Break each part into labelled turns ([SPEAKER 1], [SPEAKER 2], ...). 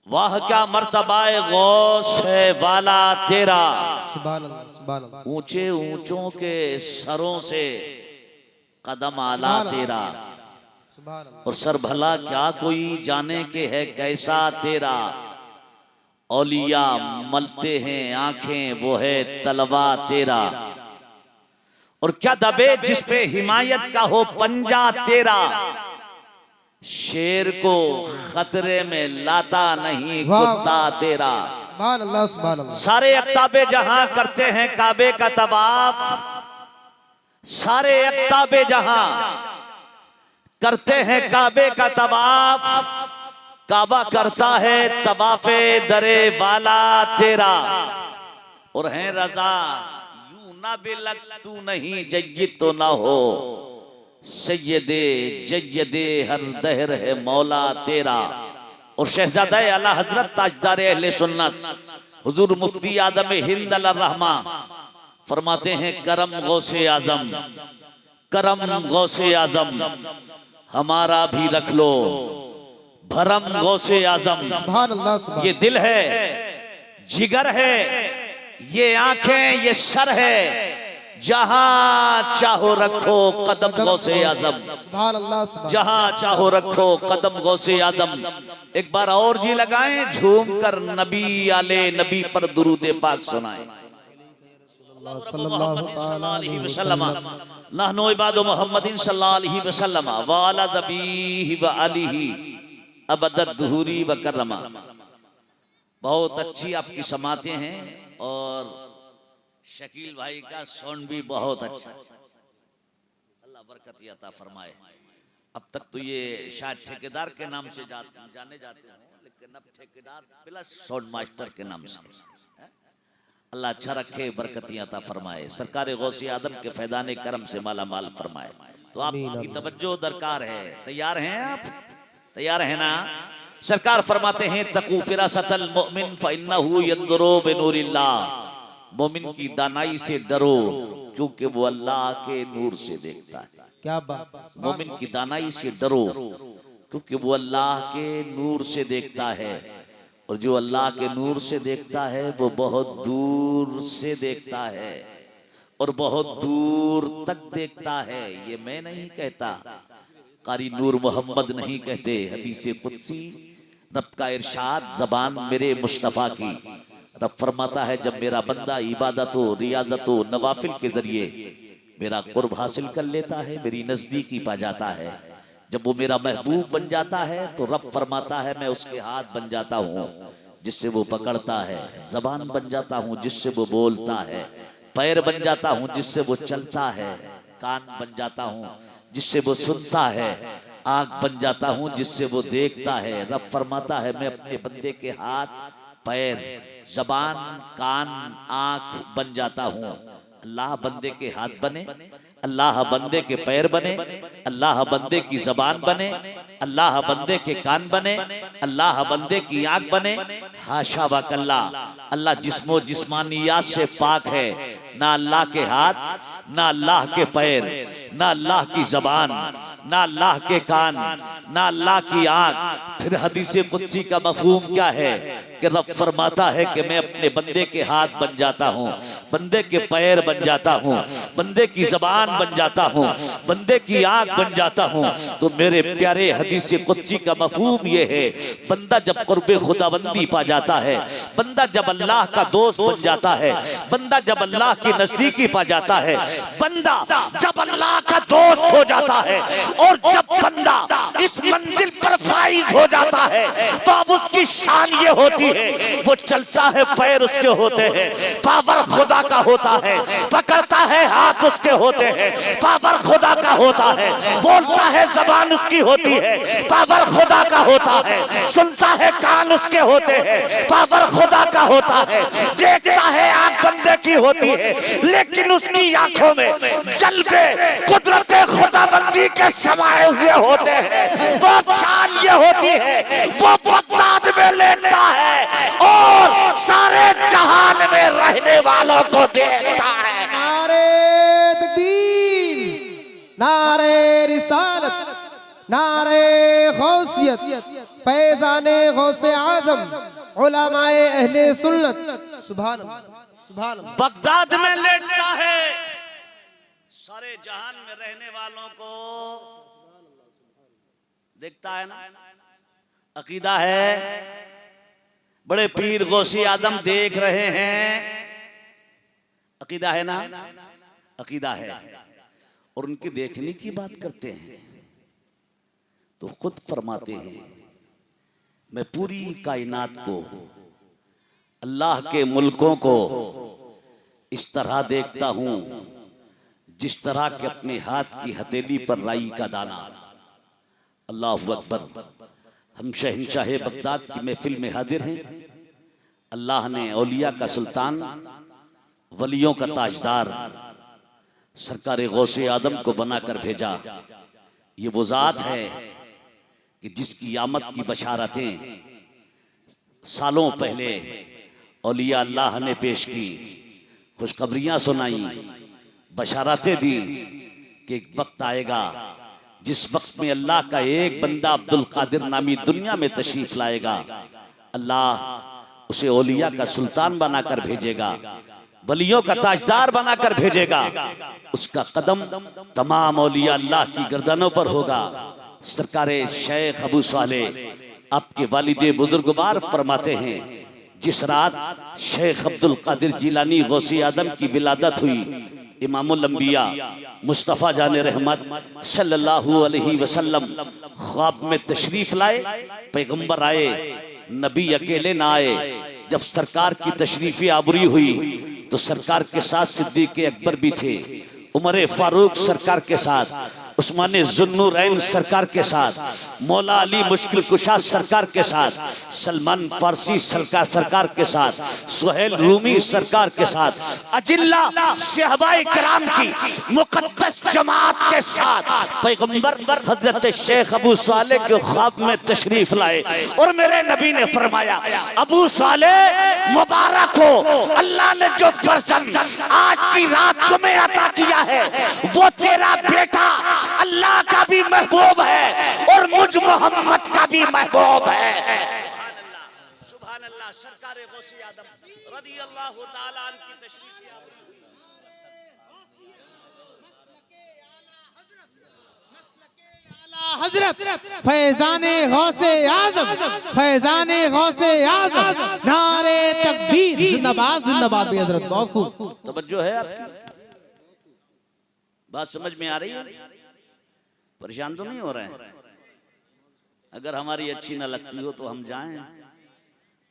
[SPEAKER 1] वाह क्या मर्तबाए गौस है वाला तेरा,
[SPEAKER 2] सुभान अल्लाह, सुभान अल्लाह,
[SPEAKER 1] ऊंचे ऊंचों के सरों से कदम आला तेरा।
[SPEAKER 2] सुभान अल्लाह।
[SPEAKER 1] और सर भला क्या कोई जाने के है कैसा तेरा, औलिया मलते हैं आंखें वो है तलवा तेरा। और क्या दबे जिस पे हिमायत का हो पंजा तेरा, शेर को खतरे में लाता नहीं कुत्ता तेरा।
[SPEAKER 2] सुभान अल्लाह, सुभान अल्लाह।
[SPEAKER 1] सारे अक्ताबे जहां करते हैं काबे का तवाफ, सारे अक्ताबे जहां करते हैं काबे का तवाफ, काबा करता है तवाफे दरे वाला तेरा। और है रजा यूं ना बिलक तू नहीं जय्यद तो ना हो, सैयदे जय्यदे हर दहर है मौला तेरा। और शहजादा आला हजरत ताजदार अहले सुन्नत हुजूर मुफ्ती आदम हिंद रहमा फरमाते हैं, करम गौसे आजम, करम गौसे आजम हमारा भी रख लो, भरम गौसे आजम।
[SPEAKER 2] सुभान अल्लाह, सुभान।
[SPEAKER 1] ये दिल है, जिगर है, ये आंखें, ये सर है, जहां चाहो रखो कदम गौसे आजम,
[SPEAKER 2] सुभान अल्लाह, सुभान।
[SPEAKER 1] जहां चाहो रखो कदम गौसे आजम। एक बार और जी लगाएं, झूम कर नबी आले नबी पर दुरूद पाक सुनाएं।
[SPEAKER 2] सल्लल्लाहु अलैहि वसल्लम।
[SPEAKER 1] नहनु इबादु मुहम्मदिन सल्लल्लाहु अलैहि वसल्लम व अला नबीहि व आलिहि अबदद दुहूरी व कररमा। बहुत अच्छी आपकी समातें हैं और शकील भाई का साउंड भी बहुत अच्छा, अल्लाह बरकत अता फरमाए। अब तक तो ये शायद ठेकेदार के नाम से जाने जाते हैं, लेकिन अब ठेकेदार प्लस साउंड मास्टर के नाम से। अल्लाह अच्छा रखे, बरकत अता फरमाए, सरकार गौसे आदम के फैदान करम से माला माल फरमाए। तो आपकी तवज्जो दरकार है। तैयार हैं आप? तैयार है ना? सरकार फरमाते हैं, तकू फिरासतल मुमिन फइन्नहु यंदुरु बिनूरिल्लाह, मोमिन की दानाई से डरो क्योंकि वो अल्लाह के नूर से देखता है।
[SPEAKER 2] क्या बात।
[SPEAKER 1] मोमिन की दानाई से डरो क्योंकि वो अल्लाह के नूर से देखता है। और जो अल्लाह के नूर से देखता है वो बहुत दूर से देखता है और बहुत दूर तक देखता है। ये मैं नहीं कहता, कारी नूर मोहम्मद नहीं कहते, हदीस कुदसी रब का इरशाद ज़बान मेरे मुस्तफ़ा की। रब फरमाता है, जब मेरा बंदा इबादतों रियाजतों नवाफिल के जरिए मेरा कुर्ब हासिल कर लेता है, मेरी नज़दीकी पा जाता है, जब वो मेरा महबूब बन जाता है, तो रब फरमाता है मैं उसके हाथ बन जाता हूँ जिससे वो पकड़ता है, ज़बान बन जाता हूँ जिससे वो बोलता है, पैर बन जाता हूँ जिससे वो चलता है, कान बन जाता हूँ जिससे वो सुनता है, आँख बन जाता हूँ जिससे वो देखता है। रब फरमाता है मैं अपने बंदे के हाथ, पैर, ज़बान, कान, आँख बन जाता हूँ। अल्लाह बंदे के हाथ बने, अल्लाह बंदे के पैर बने, अल्लाह बंदे की ज़बान बने, अल्लाह बंदे के कान बने, अल्लाह बंदे की आँख बने। हाशा वकल्ला, अल्लाह जिस्मो जिस्मानियात से पाक है। ना अल्लाह के हाथ, ना अल्लाह के पैर, ना अल्लाह की ज़बान, ना अल्लाह के कान, ना अल्लाह की आँख। फिर हदीस कुदसी का मफहूम क्या है कि रब फरमाता है कि मैं अपने बंदे के हाथ बन जाता हूँ, बंदे के पैर बन जाता हूँ, बंदे की ज़बान बन जाता हूँ, बंदे की आँख बन जाता हूँ। तो मेरे प्यारे हदीस कुदसी का मफहूम ये है, बंदा जब कुर्बे खुदाबंदी पा जाता है, बंदा जब अल्लाह का दोस्त बन जाता है, बंदा जब अल्लाह की नजदीकी पा जाता है, बंदा जब अल्लाह का दोस्त हो जाता है, और जब बंदा इस मंजिल पर फाइज हो जाता है, तो अब उसकी शान ये होती है, वो चलता है पैर उसके होते हैं, पावर खुदा का होता है, पकड़ता है हाथ उसके होते हैं, पावर खुदा का होता है, बोलता है ज़बान उसकी होती है, पावर खुदा का होता है, सुनता है कान उसके होते हैं, पावर खुदा का होता है, देखता है आंख बंदे की होती है, लेकिन उसकी आंखों में जलवे कुदरत खुदाबंदी के समाये हुए होते हैं। तो शान ये होती है, वो बगदाद में लेटता है और सारे जहान में रहने वालों को देखता है।
[SPEAKER 2] नारे तकबीर, नारे रिसालत, नारे गौसियत, फैजान फैजाने गौसे आजम उलमाए अहले सुन्नत सुभान अल्लाह सुभान अल्लाह।
[SPEAKER 1] बगदाद में लेटता है, सारे जहान में रहने वालों को देखता है ना। अकीदा है, बड़े पीर गौसी आदम देख रहे हैं, अकीदा है ना, अकीदा है। और उनके देखने की बात करते हैं तो खुद फरमाते हैं, मैं पूरी कायनात को, अल्लाह के मुल्कों को इस तरह देखता हूं जिस तरह के अपने हाथ की हथेली पर राई का दाना। अल्लाहु अकबर। हम शहंशाह बगदाद की महफिल में हाजिर हैं। अल्लाह ने औलिया का सुल्तान, वलियों का ताजदार, सरकार गौसे आदम को बनाकर भेजा। ये वो जात है कि जिसकी आमद की बशारतें सालों पहले औलिया अल्लाह ने पेश की, खुशखबरियां सुनाई, बशारतें दी कि एक वक्त आएगा जिस वक्त में अल्लाह का एक बंदा अब्दुल कादिर नामी दुनिया में तशरीफ लाएगा। अल्लाह उसे औलिया का सुल्तान बनाकर भेजेगा, वलियों का ताजदार बनाकर भेजेगा। उसका कदम तमाम औलिया अल्लाह की गर्दनों पर होगा। सरकारे शेख अबू साले आपके वालिदे बुजुर्गवार फरमाते हैं, जिस रात शेख अब्दुल कादिर जिलानी गौसी आदम की विलादत हुई, इमामुल अंबिया मुस्तफ़ा जाने रहमत सल्लल्लाहु अलैहि वसल्लम ख्वाब में तशरीफ लाए। पैगंबर आए, नबी अकेले ना आए। जब सरकार की तशरीफ़ आबरी हुई तो सरकार के साथ सिद्दीक़ अकबर भी थे, उमर फारूक सरकार के साथ, उस्मान जुन्नूरैन सरकार के साथ, मौला अली मुश्किल कुशा सरकार के साथ, सलमान फारसी सरकार के साथ, सुहेल रूमी सरकार के साथ, अजिल्ला सहाबाए किराम की मुकद्दस जमात के साथ पैगंबर हजरत शेख अबू साले के ख्वाब में तशरीफ लाए। और मेरे नबी ने फरमाया, अबू साले मुबारक हो, अल्लाह ने जो फर्जंद आज की रात तुम्हें अता किया है वो तेरा बेटा अल्लाह का भी महबूब है और मुझ मोहम्मद का भी महबूब है। सुभान अल्लाह। सरकार गौसी आदम रदियल्लाहु ताला अन्हु की तशरीफ
[SPEAKER 2] हजरत फैजाने गौसे आजम फैजाने गौसे आजम नारे तकबीर जिंदाबाद जिंदाबाद भी हजरत। बहुत खूब
[SPEAKER 1] तवज्जो है आपकी, बात समझ में आ रही है? परेशान तो नहीं हो रहे हैं? अगर हमारी अच्छी न लगती हो तो हम जाएं,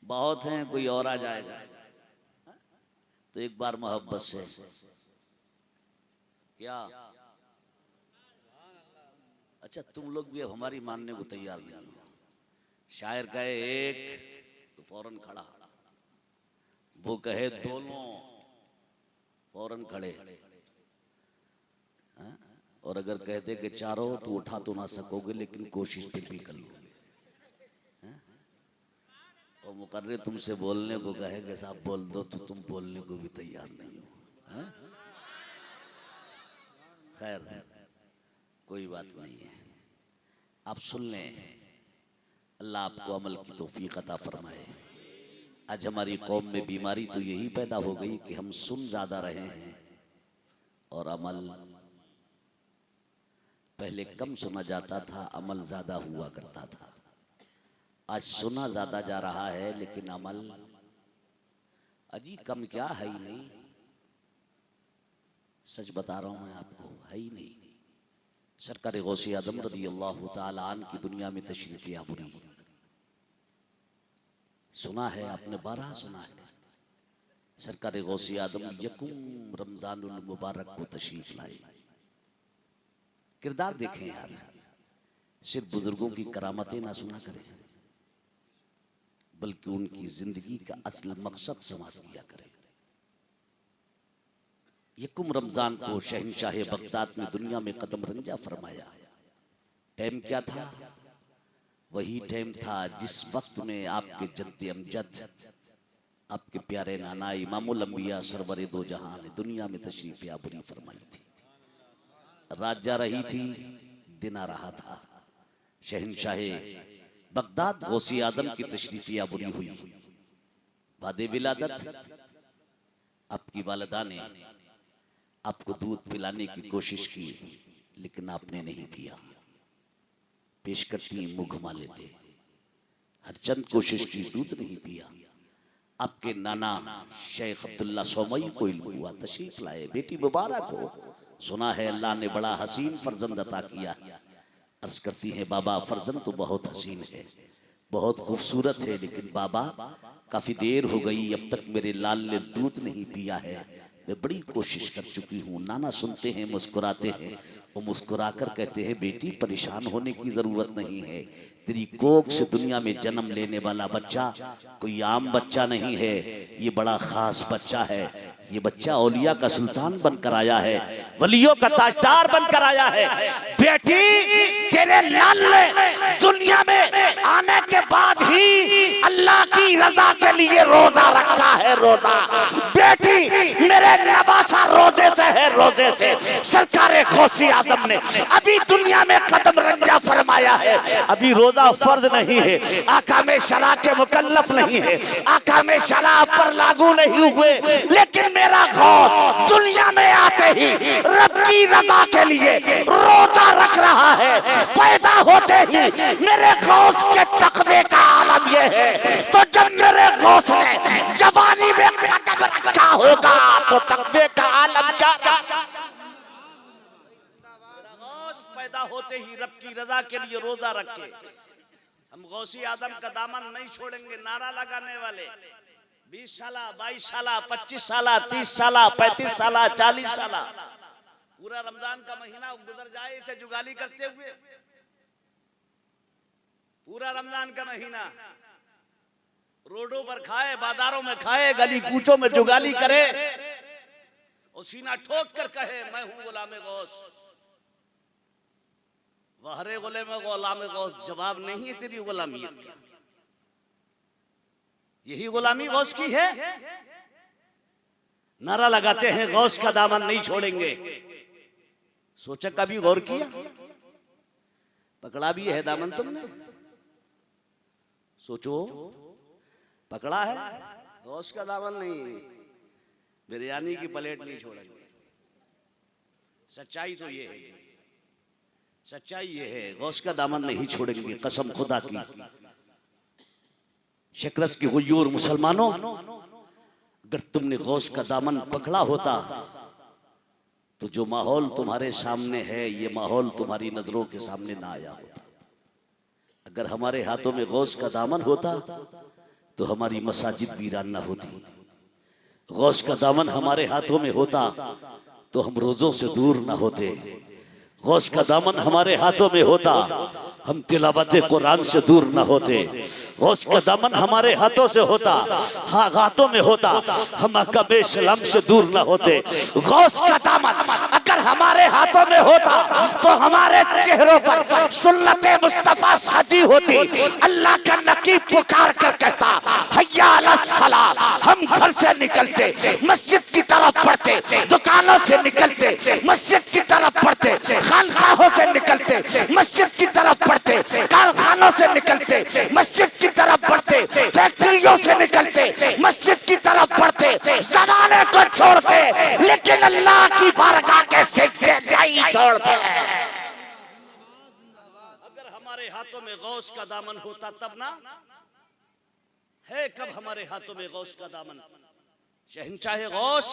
[SPEAKER 1] बहुत हैं, कोई और आ जाएगा तो एक बार मोहब्बत से क्या। अच्छा, तुम लोग भी अब हमारी मानने को तैयार नहीं हो। शायर कहे एक तो फौरन खड़ा, वो कहे दोनों फौरन खड़े, और अगर कहते कि चारों तो उठा तो ना सकोगे लेकिन कोशिश फिर भी कर लोगे। और मुकर्रे तुमसे बोलने को कहे कि साहब बोल दो तो तुम बोलने को भी तैयार नहीं हो। खैर कोई बात नहीं है, आप सुन लें। अल्लाह आपको अमल की तौफीक अता फरमाए। आज हमारी कौम में बीमारी तो यही पैदा हो गई कि हम सुन ज्यादा रहे हैं और अमल पहले कम सुना जाता था, अमल ज्यादा हुआ करता था। आज सुना ज्यादा जा रहा है लेकिन अमल अजी कम क्या है ही नहीं। सच बता रहा हूं मैं आपको, है ही नहीं। सरकार गौसे आदम रदियल्लाहु ताला अन्हु की दुनिया में तशरीफ आबरी सुना है आपने, 12 सुना है। सरकार गौसे आदम यकुम रमजानुल मुबारक को तशरीफ लाए। किरदार देखें यार, सिर्फ बुजुर्गों की करामतें ना सुना करें बल्कि उनकी जिंदगी का असल मकसद समाप्त किया करें। यकुम रमजान को शहंशाह बगदाद ने दुनिया में कदम रंजा फरमाया। टाइम क्या था? वही टाइम था जिस वक्त में आपके जद्द अमजद, आपके प्यारे नाना इमामुल अंबिया सरवर दो जहां ने दुनिया में तशरीफ आबरी फरमाई थी। रात जा रही थी, दिन आ रहा था। शहंशाह बगदाद गौसी आदम की तशरीफी आबरी हुई। बादे विलादत आपकी वालिदा ने आपको दूध पिलाने की कोशिश की, लेकिन आपने नहीं पिया। पेश करती मुंह घुमा लेते, हर चंद कोशिश की, दूध नहीं पिया। आपके नाना शेख अब्दुल्ला सोमई को इल्म हुआ, तशरीफ लाए, बेटी मुबारक हो, सुना है अल्लाह ने बड़ा हसीन फर्जंद अता किया। अर्ज करती हैं बाबा फर्जंद तो बहुत हसीन है, बहुत खूबसूरत है, लेकिन बाबा काफी देर हो गई, अब तक मेरे लाल ने दूध नहीं पिया है। मैं बड़ी कोशिश कर चुकी हूँ। नाना सुनते हैं, मुस्कुराते हैं, वो मुस्कुराकर कहते हैं बेटी परेशान होने की जरूरत नहीं है, तेरी कोख से दुनिया में जन्म लेने वाला बच्चा कोई आम बच्चा नहीं है, ये बड़ा खास बच्चा है। ये बच्चा औलिया का सुल्तान बनकर आया है, वलियों का ताजदार बनकर आया है। बेटी तेरे लाल ने दुनिया में आने के बाद ही अल्लाह की रजा के लिए रोजा रखा है, रोजा। बेटी मेरे नवासा रोजे से है, रोजे से। सरकार गौसी आदम ने अभी दुनिया में कदम रंजा फरमाया है, अभी रोजा फर्ज नहीं है, आका में शरा के मुकल्लफ नहीं है, आका में शरा पर लागू नहीं हुए, लेकिन मेरा गौस दुनिया में आते ही रब की रजा के लिए रोजा रख रहा है। पैदा होते ही मेरे गौस के तकवे का आलम यह है, तो जब मेरे गौस ने जवानी में कदम रखा होगा तो तकवे का आलम क्या पैदा होते ही रब की रजा के लिए रोजा रखे। हम गौसी आदम का दामन नहीं छोड़ेंगे। नारा लगाने वाले 20 साल, 22 साल, 25 साल, 30 साल, 35 साल, 40 साल, पूरा रमजान का महीना गुजर जाए इसे जुगाली करते हुए। पूरा रमजान का महीना रोडों पर खाए, बाजारों में खाए, गली कूचों में जुगाली करे और सीना ठोक कर कहे मैं हूं गुलाम गौस। वहरे गुलाम गुलाम गौस जवाब नहीं है तेरी गुलामियत का। यही गुलामी गौस की है। नारा लगाते हैं गौस का दामन नहीं छोड़ेंगे। सोचा कभी गौर किया? पकड़ा भी है दामन तुमने? सोचो, पकड़ा है गौस का दामन नहीं, बिरयानी की प्लेट नहीं छोड़ेंगे। सच्चाई तो ये है, सच्चाई ये है, गौस का दामन नहीं छोड़ेंगे कसम खुदा की। शकरस की गुयूर मुसलमानों, अगर तुमने गौस का दामन पकड़ा होता तो जो माहौल तुम्हारे सामने है ये माहौल तुम्हारी नजरों के सामने ना आया होता। अगर हमारे हाथों में गौस का दामन होता तो हमारी मसाजिद वीरान ना होती। गौस का दामन हमारे हाथों में होता तो हम रोजों से दूर ना होते। गौस का दामन हमारे हाथों में होता हम तिलावत कुरान से दूर न होते। गौस का दामन हमारे हाथों से होता, हाथों में होता, हम अहकाम इस्लाम से दूर न होते। गौस का दामन अगर हमारे हाथों में होता तो हमारे चेहरों पर सुन्नत मुस्तफा सजी होती। अल्लाह का नकीब पुकार कर कहता हय्या अलस सलाह। हम घर से निकलते मस्जिद की तरफ पढ़ते, दुकानों से निकलते मस्जिद की तरफ पढ़ते, खानकाहों से निकलते मस्जिद की तरफ पढ़ते, कारखानों से निकलते मस्जिद की तरफ बढ़ते, फैक्ट्रियों से निकलते मस्जिद की तरफ बढ़ते, जमाने को छोड़ते लेकिन अल्लाह की बारगाह के सिक्के नहीं छोड़ते। अगर हमारे हाथों में गौस का दामन होता तब ना है। कब हमारे हाथों में गौस का दामन? शहंशाह गौस,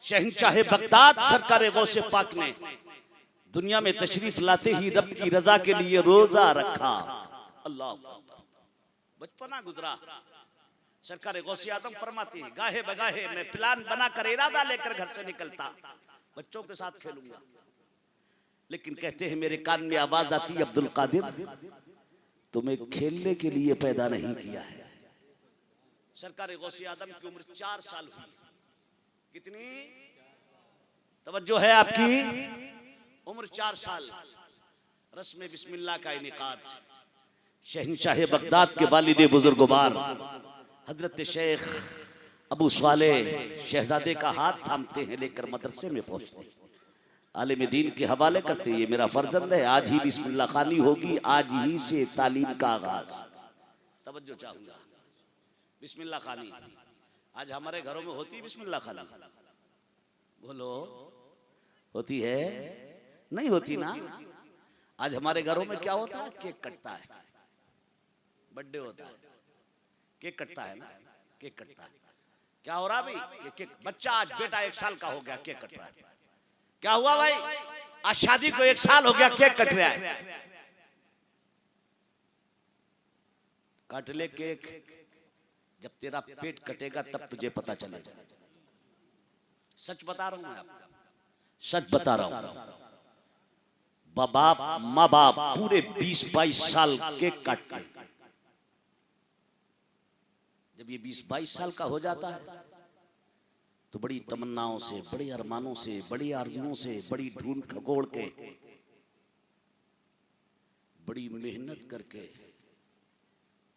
[SPEAKER 1] शहंशाह बगदाद सरकार गौस पाक ने दुनिया में तशरीफ लाते ही रब की रजा के लिए रोजा रखा। अल्लाह अकबर। बचपना गुजरा। सरकार गौसी आदम फरमाती है गाहे बगाहे मैं प्लान बनाकर इरादा लेकर घर से निकलता, बच्चों के साथ खेलूंगा, लेकिन कहते हैं मेरे कान में आवाज आती अब्दुल कादिर तुम्हें खेलने के लिए पैदा नहीं किया है। सरकार गौसी आदम की उम्र 4 साल हुई। कितनी तवज्जो है आपकी? उम्र 4 साल। रस्म बिस्मिल्लाह का इनेकाद। शहंशाह बगदाद के वालिद बुजुर्गवार हजरत शेख अबू स्वाले शहजादे का हाथ थामते हैं, लेकर मदरसे में पहुंचते हैं। आलिम दीन के हवाले करते, ये मेरा फर्जंद है। आज ही बिस्मिल्लाह खानी होगी, आज ही से तालीम का आगाज। तवज्जो चाहूंगा, बिस्मिल्लाह खानी आज हमारे घरों में होती है। बिस्मिल्लाह खानी बोलो, होती है? नहीं होती ना। आज हमारे घरों में क्या होता है? केक कटता है, बर्थडे होता है, केक कटता है ना, केक कटता है। क्या हो रहा भाई? केक बच्चा आज बेटा 1 साल का हो गया, केक कट रहा है। क्या हुआ भाई? आज शादी को 1 साल हो गया, केक कट रहा है। काट ले केक, जब तेरा पेट कटेगा तब तुझे पता चलेगा। सच बता रहा हूं मैं आपको, सच बता रहा हूं। बाप माँ बाप पूरे 20-22 साल केक काटते हैं। जब ये 20-22 साल का हो जाता है तो बड़ी तमन्नाओं से, बड़े अरमानों से, बड़ी आरजुओं से, बड़ी ढूंढ खगोड़ के, बड़ी मेहनत करके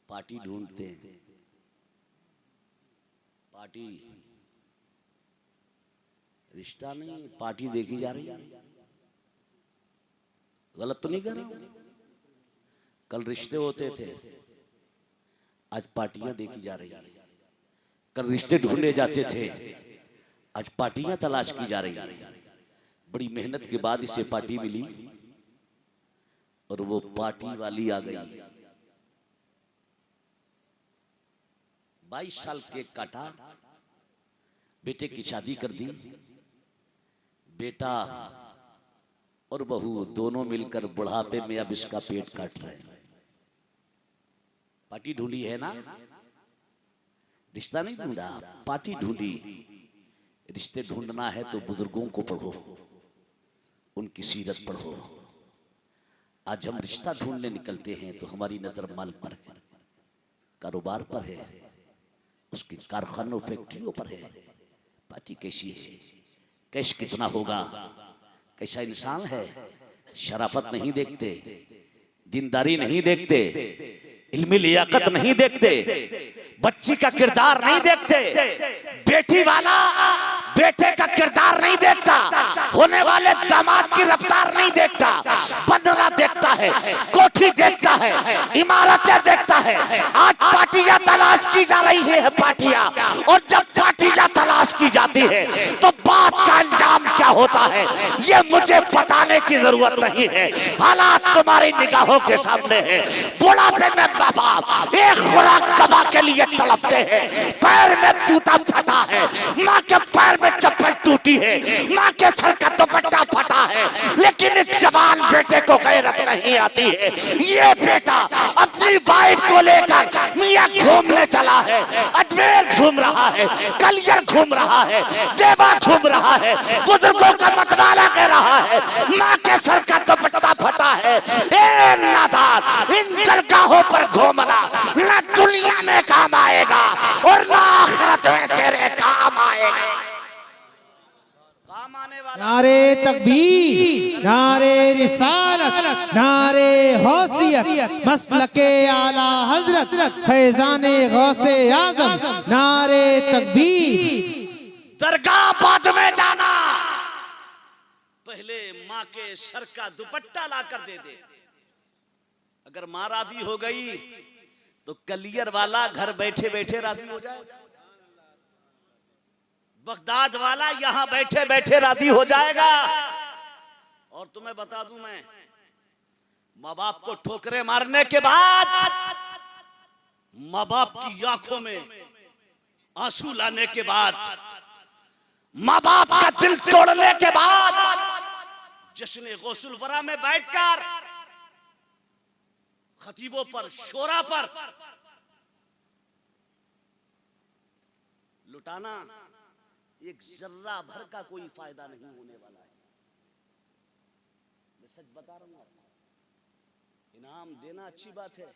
[SPEAKER 1] पार्टी ढूंढते हैं। पार्टी रिश्ता नहीं, पार्टी देखी जा रही है। गलत तो नहीं कह रहा हूं? कल रिश्ते होते थे, आज पार्टियां देखी जा रही है। कल रिश्ते ढूंढे जाते थे, आज पार्टियां तलाश की जा रही है। बड़ी मेहनत के बाद इसे पार्टी मिली और वो पार्टी वाली आ गई। 22 साल केक काटा, बेटे की शादी कर दी। बेटा और बहू दोनों मिलकर बुढ़ापे में अब इसका पेट काट रहे हैं। पार्टी ढूंढी है ना, रिश्ता नहीं ढूंढा, पार्टी ढूंढी। रिश्ते ढूंढना है तो बुजुर्गों को पढ़ो, उनकी सीरत पढ़ो। आज हम रिश्ता ढूंढने निकलते हैं तो हमारी नजर माल पर है, कारोबार पर है, उसके कारखानों फैक्ट्रियों पर है। पार्टी कैसी है, कैश कितना होगा, कैसा इंसान है। शराफत नहीं देखते, दीनदारी नहीं देखते, इल्मी लियाकत नहीं देखते, बच्ची का किरदार नहीं देखते, बेटी वाला बेटे का किरदार नहीं देखता, होने वाले दामाद की रफ्तार नहीं देखता। बंगला देखता है, कोठी देखता है, इमारतें देखता है। आज पार्टियां तलाश की जा रही है, पार्टियां। और जब पार्टियां तलाश की जाती है तो बात का अंजाम क्या होता है ये मुझे बताने की जरूरत नहीं है। हालात तुम्हारी निगाहों के सामने है। बुढ़ापे में बाप एक खुराक दबा के लिए तड़पते हैं, पैर में जूता फटा है, माँ के पैर में चप्पल टूटी है, माँ के सर का दुपट्टा फटा है, लेकिन इस जवान बेटे को गैरत नहीं आती है। ये बेटा अपनी वाइफ को लेकर मियां घूमने चला है, अजमेर घूम रहा है, कलियर घूम रहा है, देवा घूम रहा है, बुजुर्गों का मतवाला कर रहा है, माँ के सर का दुपट्टा फटा है। ए नादान, इन दरगाहों पर घूमना ना दुनिया में काम आएगा और ना आखिरत में तेरे काम आएगा। काम आने वाला
[SPEAKER 2] नारे तकबीर, नारे रिसालत, नारे हौसियत, मसलके आला हजरत फैजाने गौसे आजम। नारे तकबीर।
[SPEAKER 1] दरगाह बाद में जाना, पहले माँ के सर का दुपट्टा लाकर दे दे। अगर माँ राजी हो गई तो कलियर वाला घर बैठे बैठे राजी हो जाएगा, बगदाद वाला यहां बैठे बैठे राजी हो जाएगा। और तुम्हें बता दूं मैं, माँ बाप को ठोकरे मारने के बाद, माँ बाप की आंखों में आंसू लाने के बाद, माँ बाप का दिल तोड़ने के बाद, जश्न गौसुल वरा में बैठकर खतीबों पर, शोरा पर लुटाना एक जर्रा भर का कोई फायदा नहीं होने वाला है। मैं सच बता रहा हूं। इनाम देना अच्छी बात है,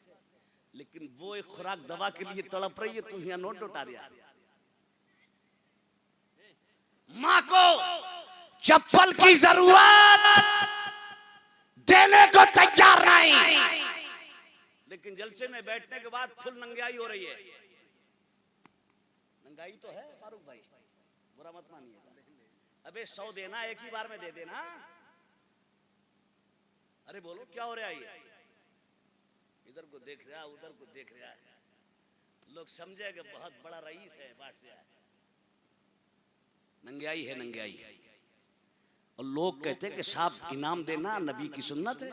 [SPEAKER 1] लेकिन वो एक खुराक दवा के लिए तड़प रही है, तू यहाँ नोट लुटा रहा। माँ को चप्पल की जरूरत देने को तैयार नहीं, लेकिन जलसे में बैठने के बाद फुल नंगाई हो रही है। नंगाई तो है फारूक भाई, बुरा मत मानिएगा। अबे 100 देना, एक ही बार में दे देना। अरे बोलो क्या हो रहा है ये? इधर को देख रहा है, उधर को देख रहा है, लोग समझे कि बहुत बड़ा रईस है, बांट रहा है। नंग्याई है, नंग्याई। और लोग कहते हैं कि साहब इनाम देना नबी की सुन्नत है।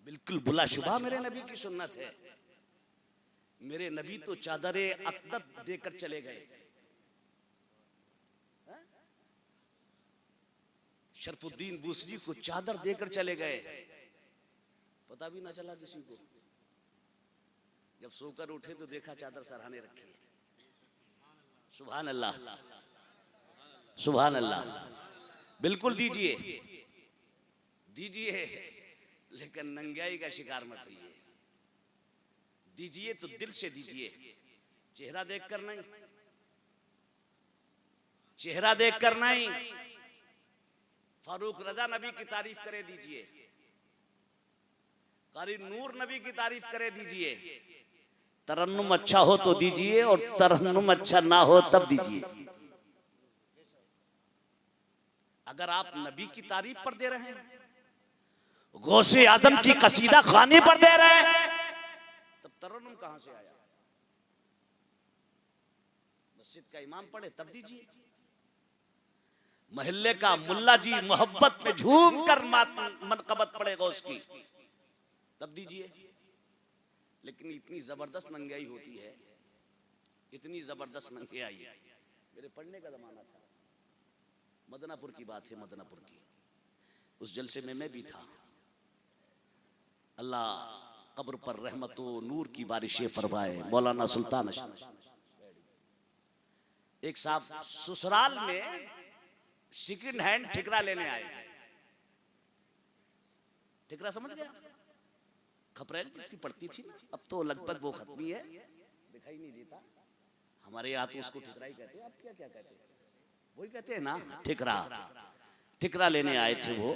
[SPEAKER 1] बिल्कुल बुला शुबा मेरे नबी की सुन्नत है। मेरे नबी तो चादरे अक़दत देकर चले गए। शरफुद्दीन बूसरी को चादर देकर चले गए, पता भी ना चला किसी को। जब सोकर उठे तो देखा चादर सरहाने रखी है। सुभान अल्लाह, सुभान अल्लाह। बिल्कुल दीजिए, दीजिए, लेकिन नंगाई का शिकार मत होइए। दीजिए तो दिल से दीजिए, चेहरा देखकर नहीं, चेहरा देखकर नहीं। फारूक रजा नबी की तारीफ करे दीजिए, कारी नूर नबी की तारीफ करे दीजिए। तरन्नुम अच्छा हो तो दीजिए, और तरन्नुम अच्छा ना हो तब दीजिए। अगर आप नबी की तारीफ पर दे रहे हैं, गौसे आजम की कसीदा खाने पर दे रहे हैं, तब तरन्नुम कहां से आया? मस्जिद का इमाम पढ़े तब दीजिए। महल्ले का मुल्ला जी मोहब्बत में झूम कर मनकबत पड़ेगा उसकी, तब दीजिए। लेकिन इतनी जबरदस्त नंगाई होती है, इतनी जबरदस्त नंगाई है। मेरे पढ़ने का जमाना था, मदनापुर की बात है, मदनापुर की। उस जलसे में मैं भी था। अल्लाह कब्र पर रहमतो नूर की बारिशें फरमाए। मौलाना सुल्तान एक साहब ससुराल में सेकंड हैंड ठिकरा लेने आए थे। ठिकरा समझ गया? खपरेल की पड़ती थी ना, अब तो लगभग वो खत्म ही है, दिखाई नहीं देता। हमारे यहाँ तो उसको ठिकरा ही कहते हैं। आप क्या क्या कहते हैं? वही कहते हैं ना, ठिकरा। ठिकरा लेने आए थे वो,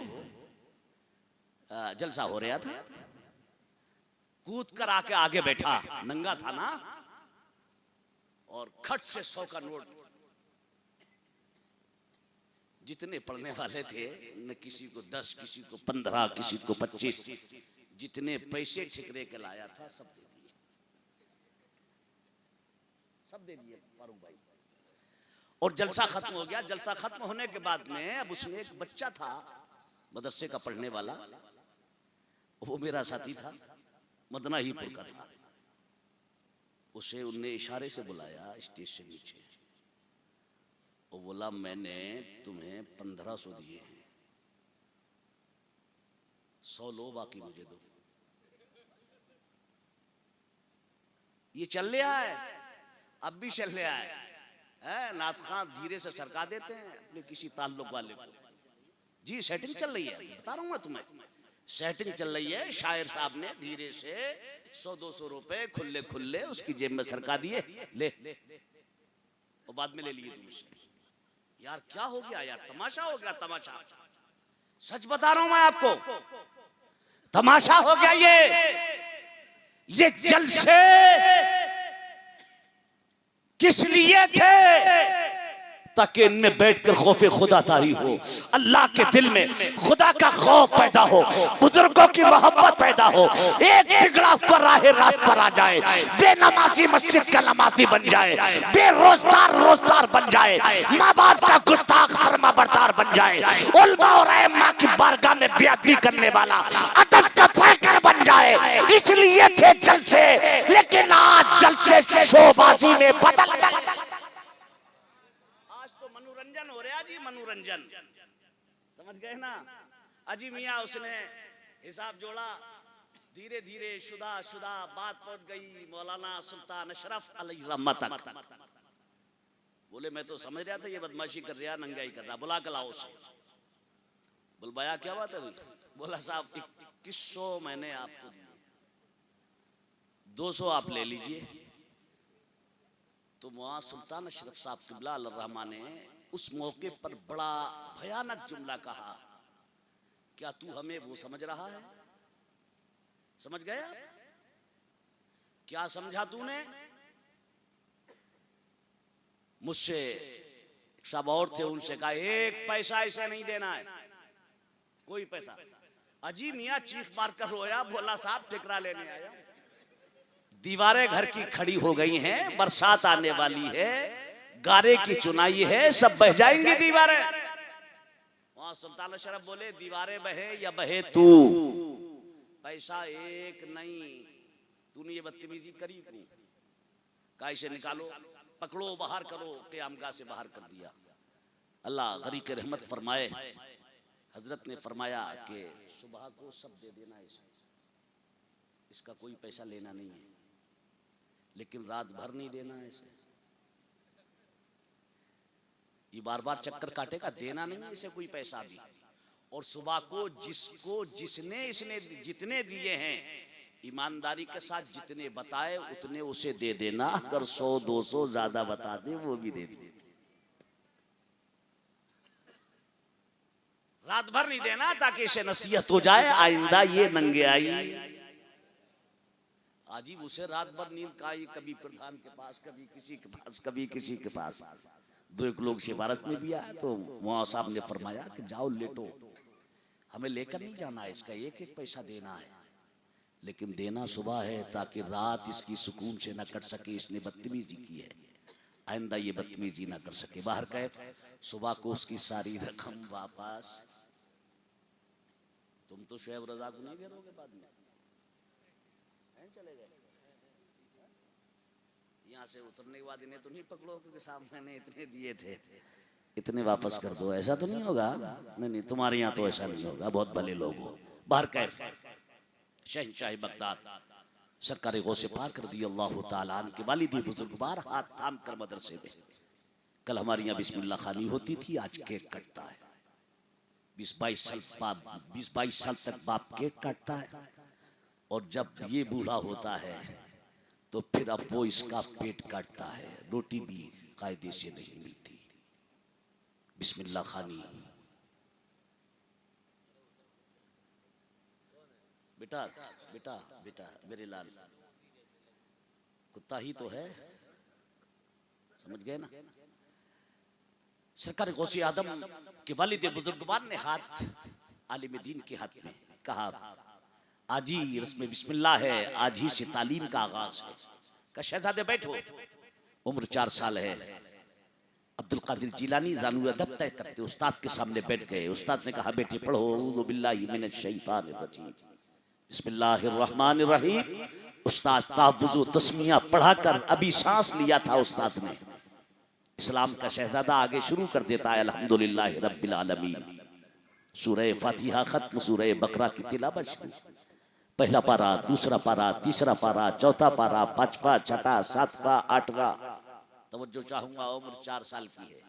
[SPEAKER 1] जलसा हो रहा था। कूद कर आके आगे बैठा, नंगा था ना, और खट से 100 का नोट। जितने पढ़ने वाले थे, न किसी को 10, किसी को 15, किसी को 25, जितने पैसे ठिकरे के लाया था सब दे दिए, सब दे दिए फारूक भाई। और जलसा खत्म हो गया। जलसा खत्म होने के बाद में अब उसमें एक बच्चा था मदरसे का पढ़ने वाला, वो मेरा साथी था, मदना ही पुर का था। उसे उनने इशारे से बुलाया स्टेज से नीचे, और बोला मैंने तुम्हें 1500 दिए हैं, 100 लो, बाकी मुझे दो। ये चल रहा है, अब भी चल रहा है। नाथ खां धीरे से सरका देते हैं अपने किसी ताल्लुक वाले को। जी सेटिंग चल रही है, बता रहा हूं मैं तुम्हें, सेटिंग चल रही है। शायर साहब ने धीरे से 100-200 रुपए खुले खुले उसकी जेब में सरका दिए, ले, और बाद में ले लिए तुमसे। यार क्या हो गया यार, तमाशा हो गया, तमाशा। सच बता रहा हूं मैं आपको, तमाशा हो गया ये जलसे किस लिए थे? ताकि इनमें बैठकर खौफे खुदा तारी हो, अल्लाह के दिल में खुदा का खौफ पैदा हो, बुजुर्गों की मोहब्बत पैदा हो, एक बिगड़ा हुआ राह रास्त पर आ जाए, बेनमाजी मस्जिद का नमाजी बन जाए, बेरोजगार रोजगार बन जाए, माँ बाप का गुस्ताख फरमा बरदार बन जाए, उल्मा और अइम्मा की बारगाह में बेअदबी करने वाला अदब का पैकर बन जाए। इसलिए थे जलसे, लेकिन आज जलसे शोबाजी में बदल गए। मनोरंजन हो रहा जी, मनोरंजन, समझ गए ना? अजी मियाँ उसने हिसाब जोड़ा, धीरे धीरे शुदा शुदा बात पहुंच गई मौलाना सुल्तान अशरफ अलैहिर्रहमत तक। बोले मैं तो समझ रहा था ये बदमाशी कर रहा, नंगाई कर रहा, बुला के लाओ उसे। बुलवाया, क्या बात है भाई? बोला साहब 2100 मैंने आपको दिए, 200 आप ले लीजिए। तो वहां सुल्तान अशरफ साहब किबला अलैहिर्रहमान ने उस मौके पर बड़ा भयानक जुमला कहा, क्या तू हमें वो समझ रहा है? समझ गए आप? क्या समझा तूने? मुझसे सब और थे, उनसे कहा एक पैसा ऐसे नहीं देना है, कोई पैसा। अजी मियाँ चीख मार कर रोया, बोला साहब ठिकरा लेने आया। दीवारें घर की खड़ी हो गई हैं, बरसात आने वाली है, गारे की चुनाई है, सब बह जाएंगी दीवारें। वहां सुल्तान अशरफ बोले दीवारें बहे या बहे तू, पैसा एक नहीं। तूने ये बदतमीजी करी क्यों? काई से निकालो, पकड़ो, बाहर करो। क़यामगाह से बाहर कर दिया। अल्लाह गरी के रहमत फरमाए। हजरत ने फरमाया कि सुबह को सब दे देना, इसका कोई पैसा लेना नहीं है, लेकिन रात भर नहीं देना है इसे। ये बार बार चक्कर काटेगा, देना नहीं है इसे कोई पैसा भी। और सुबह को जिसको जिसने इसने जितने दिए हैं, ईमानदारी के साथ जितने बताए उतने उसे दे देना। अगर 100-200 ज्यादा बता दे वो भी दे दे। रात भर नहीं देना ताकि इसे नसीहत हो जाए, आइंदा ये नंगे आई। अजीब उसे रात भर नींद का, कभी प्रधान के पास, कभी किसी के पास, कभी किसी के पास। दो एक लोग सिफारिश में भी आए तो वहां साहब ने फरमाया कि जाओ लेटो, हमें लेकर नहीं जाना है, इसका एक एक पैसा देना है, लेकिन देना सुबह है ताकि रात इसकी सुकून से न कट सके। इसने बदतमीजी की है, आइंदा ये बदतमीजी ना कर सके। बाहर कैफ सुबह को उसकी सारी रकम वापस। तुम तो शुएब रजा को नहीं घेरोगे बाद में, चले गए यहाँ से उतरने के बाद इन्हें तो नहीं पकड़ो क्योंकि साहब मैंने इतने दिए थे, इतने वापस कर दो, ऐसा तो नहीं होगा। नहीं नहीं, तुम्हारे यहाँ तो ऐसा नहीं होगा, बहुत भले लोग हो। बाहर कैफ शहंशाह बगदाद सरकार गौसे पाक रज़ियल्लाहु ताला अन्हु के वालिद बुजुर्गवार हाथ थाम कर मदरसे में, कल हमारे यहाँ बिस्मिल्लाह खानी होती थी, आज केक कटता है। 20-22 साल तक बाप केक काटता है, और जब ये बूढ़ा होता है तो फिर अब वो इसका पेट काटता है। रोटी भी कायदे से नहीं मिलती। बिस्मिल्लाह खानी। बेटा बेटा बेटा मेरे लाल, कुत्ता ही तो है, समझ गए ना। सरकार गौसे आदम के वालिद बुजुर्गवान ने हाथ आलिम दीन के हाथ में कहा, आज ही रस्म बिस्मिल्लाह है, आज ही से तालीम का आगाज है। का शहजादे बैठो, उम्र 4 साल है। अब्दुल कादिर जिलानी जानू अदब तय करते उस्ताद के सामने बैठ गए। उस्ताद ने कहा बेटे पढ़ो औज़ु बिल्लाहि मिनश शैतानिर रजीम, बिस्मिल्लाहिर रहमानिर रहीम। उस्ताद तावुज़ु तस्मिया पढ़ाकर अभी सांस लिया था उस्ताद ने। इस्लाम का शहजादा आगे शुरू कर देता है, अल्हम्दुलिल्लाहि रब्बिल आलमीन। सूरह फातिहा खत्म, सूरह बकरा की तिलावत शुरू। पहला पारा, दूसरा पारा, तीसरा पारा, चौथा पारा, 5वां, 6वां, 7वां, 8वां। तवज्जो चाहूंगा, उम्र 4 साल की है।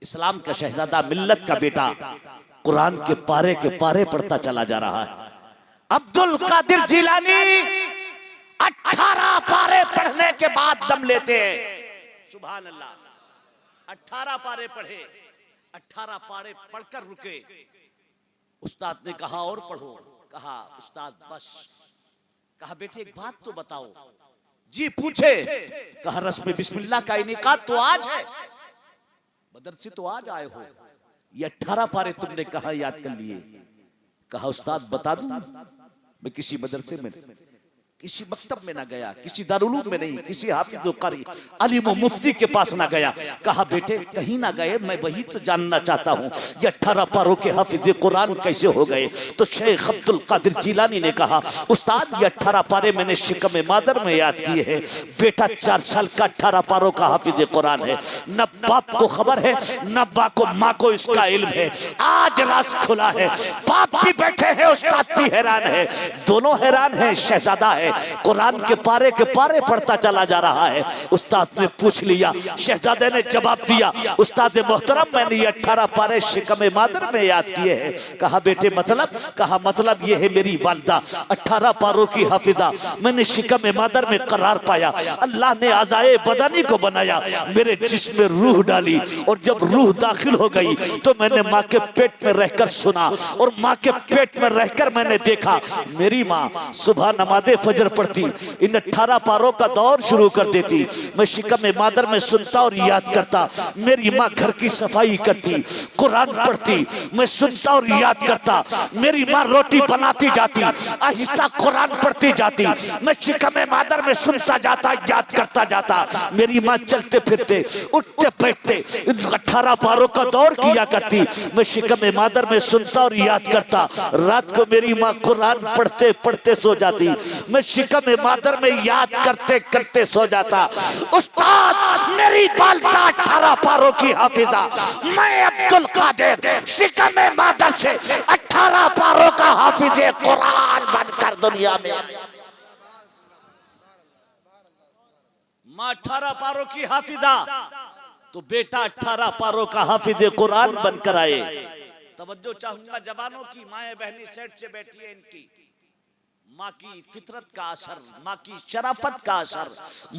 [SPEAKER 1] इस्लाम का शहजादा, मिल्लत का बेटा, कुरान के पारे पढ़ता चला जा रहा है। अब्दुल कादिर जिलानी 18 पारे पढ़ने के बाद दम लेते हैं। सुभान अल्लाह। 18 पारे पढ़े, 18 पारे पढ़कर रुके। उस्ताद ने कहा और पढ़ो। कहा उस्ताद बस। कहा बेटे एक बात तो बताओ। जी पूछे। कहा रस्म बिस्मिल्लाह का इनेकाद तो आज है, मदरसे तो आज आए हो, ये 18 पारे तुमने कहा याद कर लिए। कहा उस्ताद बता दूं, मैं किसी मदरसे में, किसी मकतब में ना गया, किसी दारुल में नहीं, किसी हाफिज कारी अलीम मुफ्ती के पास ना गया। कहा बेटे कहीं ना गए, मैं वही तो जानना चाहता हूँ, ये 18 पारों के हाफिज कुरान कैसे हो गए। तो शेख अब्दुल कादिर जिलानी ने कहा उस्ताद ये 18 पारे मैंने शिकम मादर में याद किए हैं। बेटा 4 साल का 18 पारों का हाफिज कुरान है, न बाप को खबर है न माँ को इसका इल्म है। आज राज खुला है, बाप भी बैठे हैं, उस्ताद भी हैरान है, दोनों हैरान है। शहजादा है, कुरान के पारे पढ़ता चला जा रहा है। उस्ताद ने पूछ लिया, शहजादे ने जवाब दिया उस्ताद मोहतरम मैंने ये 18 पारे शिकम मादर में याद किए हैं। कहा बेटे मतलब? कहा मतलब ये है मेरी वालिदा 18 पारों की हाफिजा, मैंने शिकम मादर में करार पाया। अल्लाह ने आज़ाए बदनी को बनाया, मेरे जिस्म में रूह डाली, और जब रूह दाखिल हो गई तो मैंने माँ के पेट में रहकर सुना, और माँ के पेट में रहकर मैंने देखा मेरी माँ सुबह नमाज़े फजर फजर पढ़ती, इन 18 पारों का दौर शुरू कर देती। मैं शिकम मादर में सुनता और याद करता। मेरी माँ घर की सफाई करती, कुरान पढ़ती, मैं सुनता और याद करता। मेरी माँ रोटी बनाती जाती, आहिस्ता कुरान पढ़ती जाती, मैं शिकम मादर में सुनता जाता, याद करता जाता। मेरी माँ चलते फिरते, उठते बैठते 18 पारों का दौर किया करती। मैं शिकम मादर में सुनता और याद करता। रात को मेरी माँ कुरान पढ़ते पढ़ते सो जाती, मैं शिकम मादर में याद करते करते सो जाता। उस्ताद मेरी वालिदा 18 पारों की हाफिजा, मैं अब्दुल कादिर शिकम मादर से 18 पारों का हाफिज कुरान बनकर दुनिया में आया। माँ 18 पारों की हाफिजा तो बेटा 18 पारों का हाफिज कुरान बनकर आए। तवज्जो चाहूंगा जवानों की, माएं बहनी सेट से बैठी है इनकी। माँ की फितरत का असर, माँ की शराफत का असर,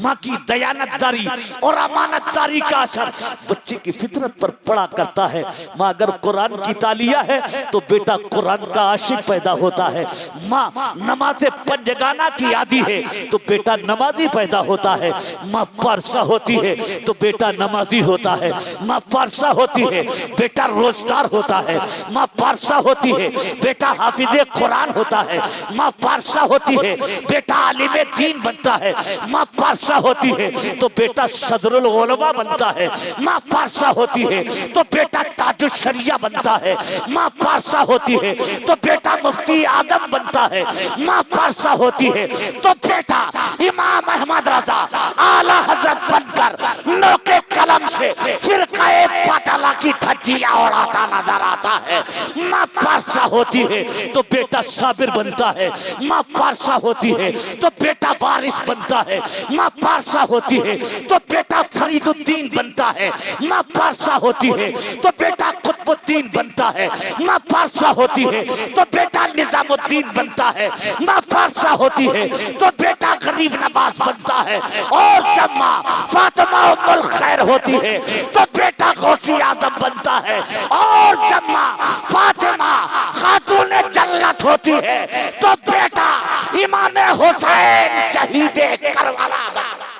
[SPEAKER 1] माँ की दयानतदारी और अमानतदारी का असर बच्चे की फितरत पर पड़ा करता है। माँ अगर कुरान की तालिया है तो बेटा कुरान का आशिक पैदा होता है। माँ नमाज़े पंजगाना की आदी है तो बेटा नमाजी पैदा होता है। माँ पारसा होती है तो बेटा नमाजी होता है। माँ पारसा होती है बेटा रोजगार होता है। माँ पारसा होती है बेटा हाफिज कुरान होता है। माँ पारसा होती है बेटा आलिम दीन बनता है। माँ पारसा होती है तो बेटा सदरुल उलमा बनता है। माँ पारसा होती है तो बेटा ताजुल शरिया बनता है। माँ पारसा होती है तो बेटा मुफ्ती आजम बनता है। माँ पारसा होती है तो बेटा इमाम अहमद रजा आला हजरत बनकर नोके कलम से फिरकाए बातला की धज्जियां उड़ाता नजर आता है। माँ पारसा होती है तो बेटा साबिर बनता है। माँ पारसा होती है तो बेटा वारिस बनता है। माँ पारसा होती है तो बेटा फरीदुद्दीन बनता है। माँ पारसा होती है तो बेटा कुतुबुद्दीन बनता है। माँ पारसा होती है तो बेटा निजामुद्दीन बनता है। माँ पारसा होती है तो बेटा गरीब नवाज बनता है। और जब माँ फातिमा उम्मुल खैर होती है तो बेटा गौसी आजम बनता है। और जब माँ फातिमा खातून जन्नत होती है तो बेटा इमाम हुसैन शहीदे करबला बनता है।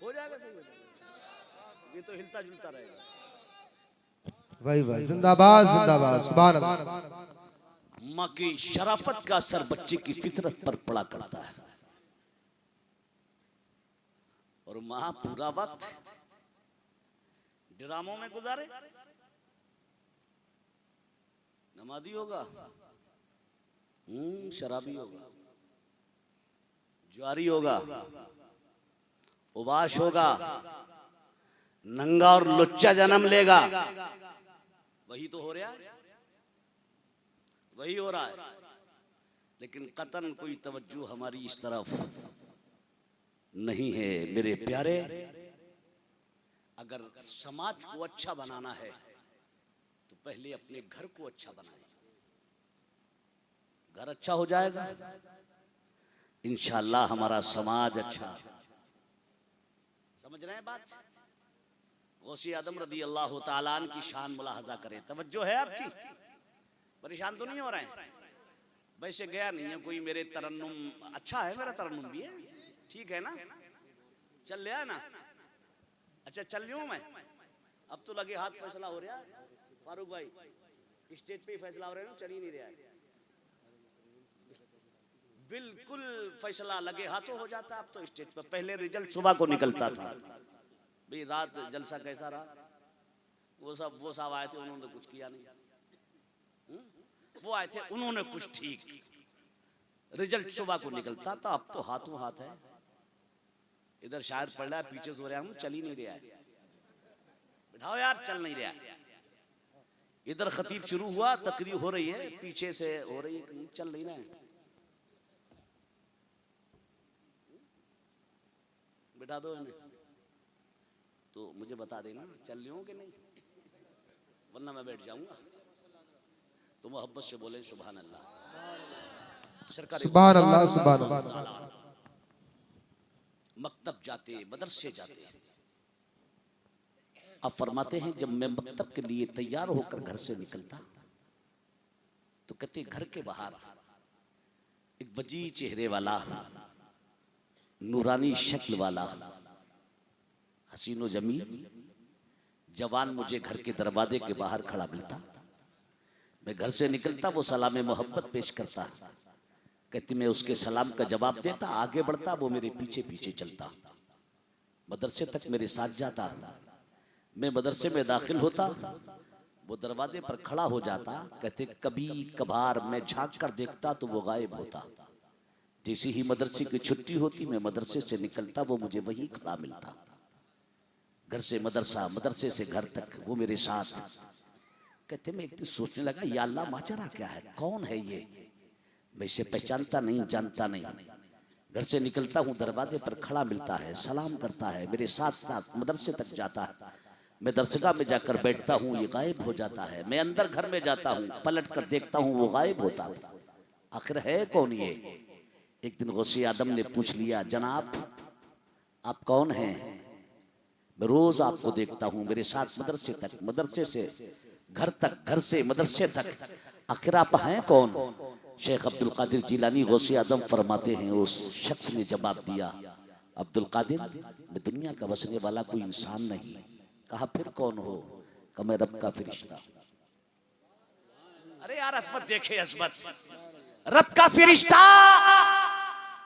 [SPEAKER 1] हो जाएगा सही, ये तो हिलता जुलता रहेगा।
[SPEAKER 2] भाई भाई जिंदाबाद जिंदाबाद, सुभान अल्लाह।
[SPEAKER 1] माँ की शराफत का असर बच्चे की फितरत पर पड़ा करता है। और माँ पूरा वक्त ड्रामों में गुजारे, नमाजी होगा, शराबी होगा, जुआरी होगा, उबाश होगा, नंगा और लुच्चा जन्म लेगा। वही तो हो रहा है, वही हो रहा है। लेकिन कतन कोई तवज्जो हमारी इस तरफ नहीं है। मेरे प्यारे, अगर समाज को अच्छा बनाना है तो पहले अपने घर को अच्छा बनाए। घर अच्छा हो जाएगा इंशाअल्लाह हमारा समाज अच्छा। समझ रहे हैं बात? गौसी आदम रदी अल्लाह ताला अन्हु की शान मुलाहजा करें। तवज्जो है आपकी? परेशान तो नहीं हो रहे हैं? वैसे गया नहीं है कोई मेरे तरन्नुम, अच्छा है मेरा तरन्नुम भी है, ठीक है ना, चल लिया ना। अच्छा चल रही हूं मैं, अब तो लगे हाथ फैसला हो रहा है। फारूक भाई स्टेज पे ही फैसला हो रहा है ना, चल ही नहीं रहा है। बिल्कुल फैसला लगे हाथों हो जाता अब तो स्टेज पर। पहले रिजल्ट सुबह को निकलता था, भाई रात जलसा कैसा रहा, वो सब आए थे, उन्होंने कुछ किया नहीं। वो आए थे, उन्होंने कुछ ठीक, रिजल्ट सुबह को निकलता था। अब तो हाथों हाथ है। इधर शायर पढ़ रहा है, पीछे सो रहा है, चल ही नहीं रहा है। बिठाओ यार, चल नहीं रहा है। इधर खतीब शुरू हुआ, तकरीर हो रही है, पीछे से हो रही है, चल नहीं रहा है। बिठा दो इन्हें, तो मुझे बता देना चल रही हूं कि नहीं, वरना मैं बैठ जाऊंगा। तो मोहब्बत से बोले सुभान अल्लाह। सरकार
[SPEAKER 2] सुभान अल्लाह, सुभान अल्लाह।
[SPEAKER 1] मकतब जाते, मदरसे जाते, आप फरमाते हैं जब मैं मकतब के लिए तैयार होकर घर से निकलता तो कहते घर के बाहर एक वजी चेहरे वाला, नूरानी शक्ल वाला, हसीनो जमील जवान मुझे घर के दरवाजे के बाहर खड़ा मिलता। मैं घर से निकलता, वो सलाम मोहब्बत पेश करता। कहती मैं उसके सलाम का जवाब देता, आगे बढ़ता, वो मेरे पीछे पीछे चलता, मदरसे तक मेरे साथ जाता। मैं मदरसे में दाखिल होता, वो दरवाजे पर खड़ा हो जाता। कहते कभी कभार मैं झांक कर देखता तो वो गायब होता। जैसे ही मदरसे की छुट्टी होती, मैं मदरसे से निकलता, वो मुझे वहीं खड़ा मिलता। घर से मदरसा, मदरसे से घर तक वो मेरे साथ। कहते मैं एक दिन सोचने लगा, या अल्लाह माजरा क्या है, कौन है ये? मैं इसे पहचानता नहीं, जानता नहीं। घर से निकलता हूँ, दरवाजे पर खड़ा मिलता है, सलाम करता है, मेरे साथ साथ मदरसे तक जाता है। मैं दरसगाह में जाकर बैठता हूँ, ये गायब हो जाता है। मैं अंदर घर में जाता हूँ, पलट कर देखता हूँ, वो गायब होता है। आखिर है कौन ये? एक दिन गौसे आदम ने पूछ लिया, जनाब आप कौन हैं? मैं रोज आपको देखता हूँ, मेरे साथ मदरसे तक, मदरसे से घर तक, घर से मदरसे तक, आखिर आप हैं कौन? शेख अब्दुल कादिर जिलानी गौसे आदम फरमाते हैं, उस शख्स ने जवाब दिया, अब्दुल कादिर मैं दुनिया का बसने वाला कोई इंसान नहीं। कहा फिर कौन हो? कहा मैं रब का फरिश्ता। अरे यार अस्मत देखे, अस्मत रब का फरिश्ता।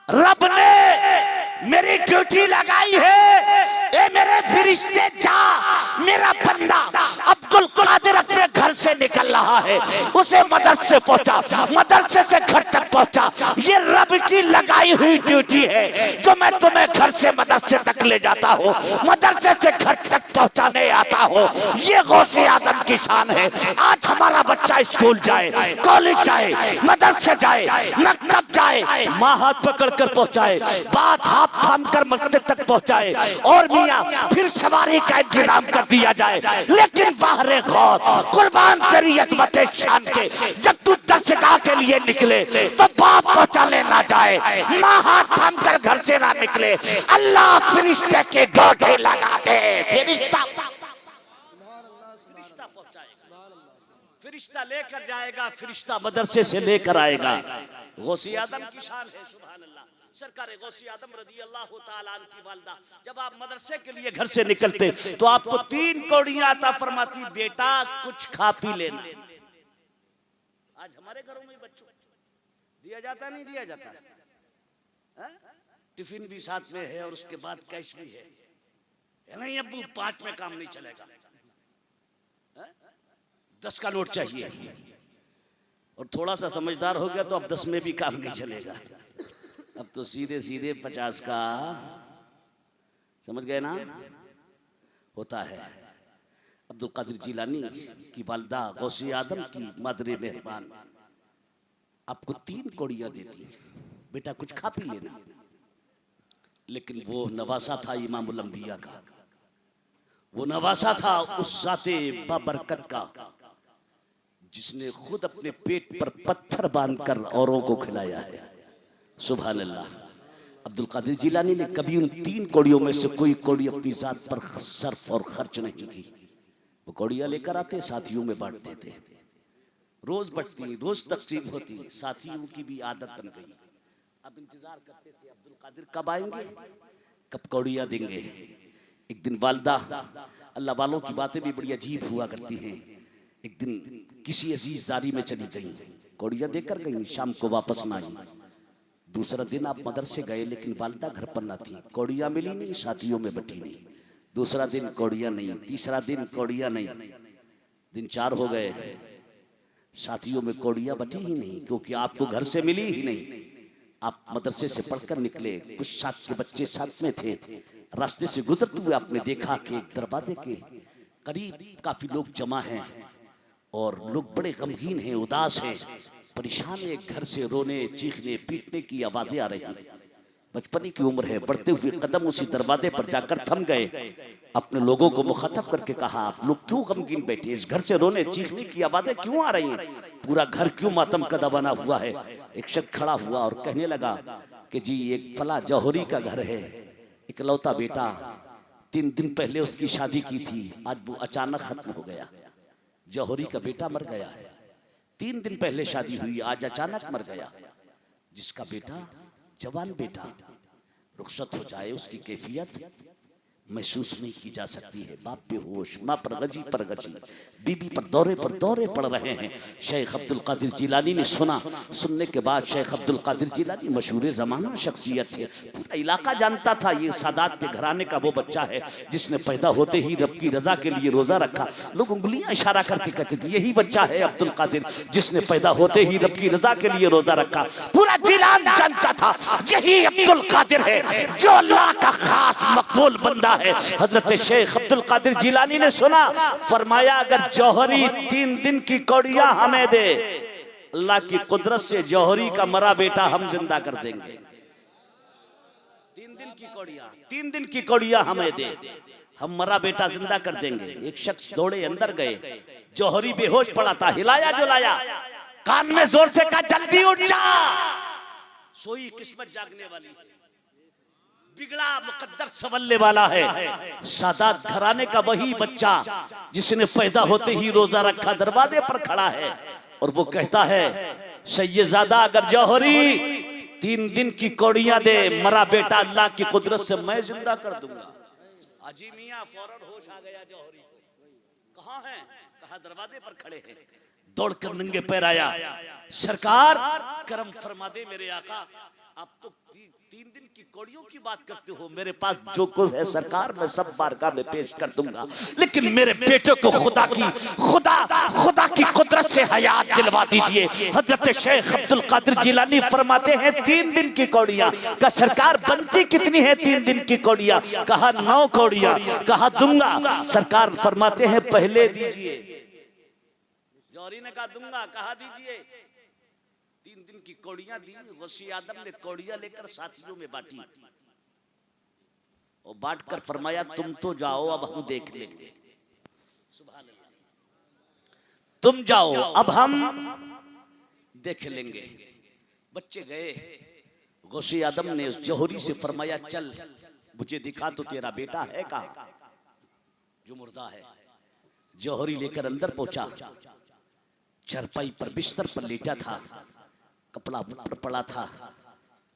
[SPEAKER 1] रब ने मेरी ड्यूटी लगाई है, ए मेरे फरिश्ते जा, मेरा बंदा अब्दुल कादिर अपने घर से निकल रहा है, उसे मदरसे पहुंचा, मदरसे से घर तक पहुंचा। ये रब की लगाई हुई ड्यूटी है जो मैं तुम्हें घर से मदरसे तक ले जाता हूँ, मदरसे से घर तक पहुंचाने आता हूँ। ये गौसे आदम की शान है। आज हमारा बच्चा स्कूल जाए, कॉलेज जाए, मदरसे जाए, मकतब जाए, माँ हाथ पकड़ कर पहुंचाए, बात हाथ थाम कर मस्जिद तक पहुंचाए, और मियां फिर सवारी का इंतजाम कर दिया जाए। लेकिन बाहरे गौर, कुर्बान तेरी अजमत शान के, जब तू दरसगाह के लिए निकले तो बाप पहुंचाने ना जाए, माँ हाथ थाम कर घर से ना निकले, अल्लाह फरिश्ते के डोटे लगा दे। फरिश्ता फरिश्ता लेकर जाएगा, फरिश्ता मदरसे से लेकर आएगा। गौसे आदम की शान है, सुभान अल्लाह। सरकार गौसे आदम रज़ी अल्लाह तआला अन्हु की वालिदा, जब आप मदरसे के लिए घर से निकलते तो आपको 3 कौड़ियां अता फरमाती, बेटा कुछ खा पी लेना। आज हमारे घरों में बच्चों दिया जाता नहीं दिया जाता है? टिफिन भी साथ में है और उसके बाद कैश भी है। नहीं अब्बू 5 में काम नहीं चलेगा, 10 का नोट चाहिए। और थोड़ा सा समझदार हो गया तो अब 10 में भी काम नहीं चलेगा, अब तो सीधे सीधे 50 का, समझ गए ना, होता है। अब्दुल कादिर जिलानी की वालिदा गौसे आदम की मादरे मेहरबान आपको 3 कौड़ियां देती, बेटा कुछ खा पी लेना। लेकिन वो नवासा था इमामुल अंबिया का, वो नवासा था उस ज़ाते बाबरकत का जिसने खुद अपने पेट पर पत्थर बांधकर औरों को खिलाया है। सुभान अल्लाह। अब्दुल कादिर जिलानी ने कभी उन 3 कौड़ियों में से कोई कौड़ी अपनी जात पर सर्फ और खर्च नहीं की। वो कौड़ियां लेकर आते, साथियों में बांट देते, रोज बंटती, रोज तकसीम होती, साथियों की भी आदत बन गई। अब इंतजार करते थे अब्दुल कादिर कब आएंगे, कब कौड़ियां देंगे। एक दिन वालिदा, अल्लाह वालों की बातें भी बड़ी अजीब हुआ करती हैं, एक दिन किसी अजीजदारी में चली गई, कौड़ियां देकर गई, शाम को वापस ना आई। दूसरा दिन आप मदरसे गए लेकिन वालिदा घर पर ना थी, कौड़ियां मिली नहीं, साथियों में बटी नहीं। दूसरा दिन कौड़ियां नहीं, तीसरा दिन कौड़ियां नहीं, दिन 4 हो गए, साथियों में कौड़ियां बटी ही नहीं, क्योंकि आपको घर से मिली ही नहीं। आप मदरसे से पढ़कर निकले, कुछ साथ के बच्चे साथ में थे, रास्ते से गुजरते हुए आपने देखा कि एक दरवाजे के करीब काफी लोग जमा हैं और लोग बड़े गमगीन हैं, उदास हैं, परेशान है। घर से रोने, चीखने, पीटने की आवाजें आ रही हैं। बचपने की उम्र है, बढ़ते हुए कदम उसी दरवाजे पर जाकर थम गए। अपने लोगों को मुखातब करके कहा, आप लोग क्यों गमगीन बैठे, इस घर से रोने चीखने की आवाजें क्यों आ रही हैं, पूरा घर क्यों मातम कदा बना हुआ है। एक शख्स खड़ा हुआ और कहने लगा कि जी एक फला जौहरी का घर है, इकलौता बेटा, 3 दिन पहले उसकी शादी की थी, आज वो अचानक खत्म हो गया। जौहरी का बेटा मर गया है। 3 दिन पहले शादी हुई, आज अचानक मर गया। जिसका बेटा, जवान बेटा, रुखसत हो जाए, उसकी कैफियत महसूस नहीं की जा सकती है। बाप बेहोश, माँ पर गजी, बीबी पर दौरे पड़ रहे हैं। शेख अब्दुल कादिर जिलानी ने सुना। सुनने के बाद शेख अब्दुल कादिर जिलानी मशहूर ज़माना शख्सियत थे, पूरा इलाका जानता था ये सादात के घराने का वो बच्चा है जिसने पैदा होते ही रब की रजा के लिए रोज़ा रखा। लोग उंगलियां इशारा करके कहते थे यही बच्चा है अब्दुल कादिर जिसने पैदा होते ही रब की रजा के लिए रोज़ा रखा। पूरा जिलान जानता था यही अब्दुल कादिर है जो अल्लाह का खास मकबूल बंदा है। हजरत शेख अब्दुल कादिर जिलानी ने सुना, फरमाया अगर जौहरी 3 दिन की कौड़ियां हमें दे, अल्लाह की कुदरत से जौहरी का मरा बेटा हम जिंदा कर देंगे। 3 दिन की कौड़ियां हमें दे, हम मरा बेटा जिंदा कर देंगे। एक शख्स दौड़े अंदर गए, जौहरी बेहोश पड़ा था, हिलाया जुलाया, कान में जोर से कहा जल्दी उठ जा, सोई किस्मत जागने वाली है, बिगड़ा मुकद्दर संवरने वाला है। सादात घराने का वही बच्चा जिसने पैदा होते ही रोजा रखा दरवाजे पर खड़ा है और वो कहता है सैयदजादा अगर जौहरी 3 दिन की कौड़ियां दे, मरा बेटा अल्लाह की कुदरत से मैं जिंदा कर दूंगा। हाजी मियां फौरन होश आ गया जौहरी को, कहां है? कहा दरवाजे पर खड़े हैं। दौड़कर नंगे पैर आया, सरकार करम फरमा दे मेरे आका, आप तो 3 दिन की कौड़ियों की बात करते हो, मेरे पास जो कुछ है सरकार मैं सब बारगाह में पेश कर दूंगा, लेकिन मेरे बेटे को खुदा की कुदरत से हयात दिलवा दीजिए। हजरत शेख अब्दुल कादिर जिलानी फरमाते हैं 3 दिन की कौड़ियां। का सरकार बनती कितनी है 3 दिन की कौड़ियां? कहा 9 कौड़ियां। कहा दूंगा। सरकार फरमाते हैं पहले दीजिए। जौहरी ने कहा दूंगा, कहा दीजिए। 3 दिन की कौड़ियां दी। गौसी आदम ने कौड़ियां लेकर साथियों में बांटी और बांट कर फरमाया तुम तो जाओ, अब हम देख लेंगे। सुभान अल्लाह, तुम जाओ अब हम देख लेंगे। बच्चे गए। गौसी आदम ने उस जौहरी से फरमाया चल मुझे दिखा तो तेरा बेटा है कहां जो मुर्दा है। जौहरी लेकर अंदर पहुंचा, चरपाई पर बिस्तर पर लेटा था, कपड़ा ऊपर पड़ा था।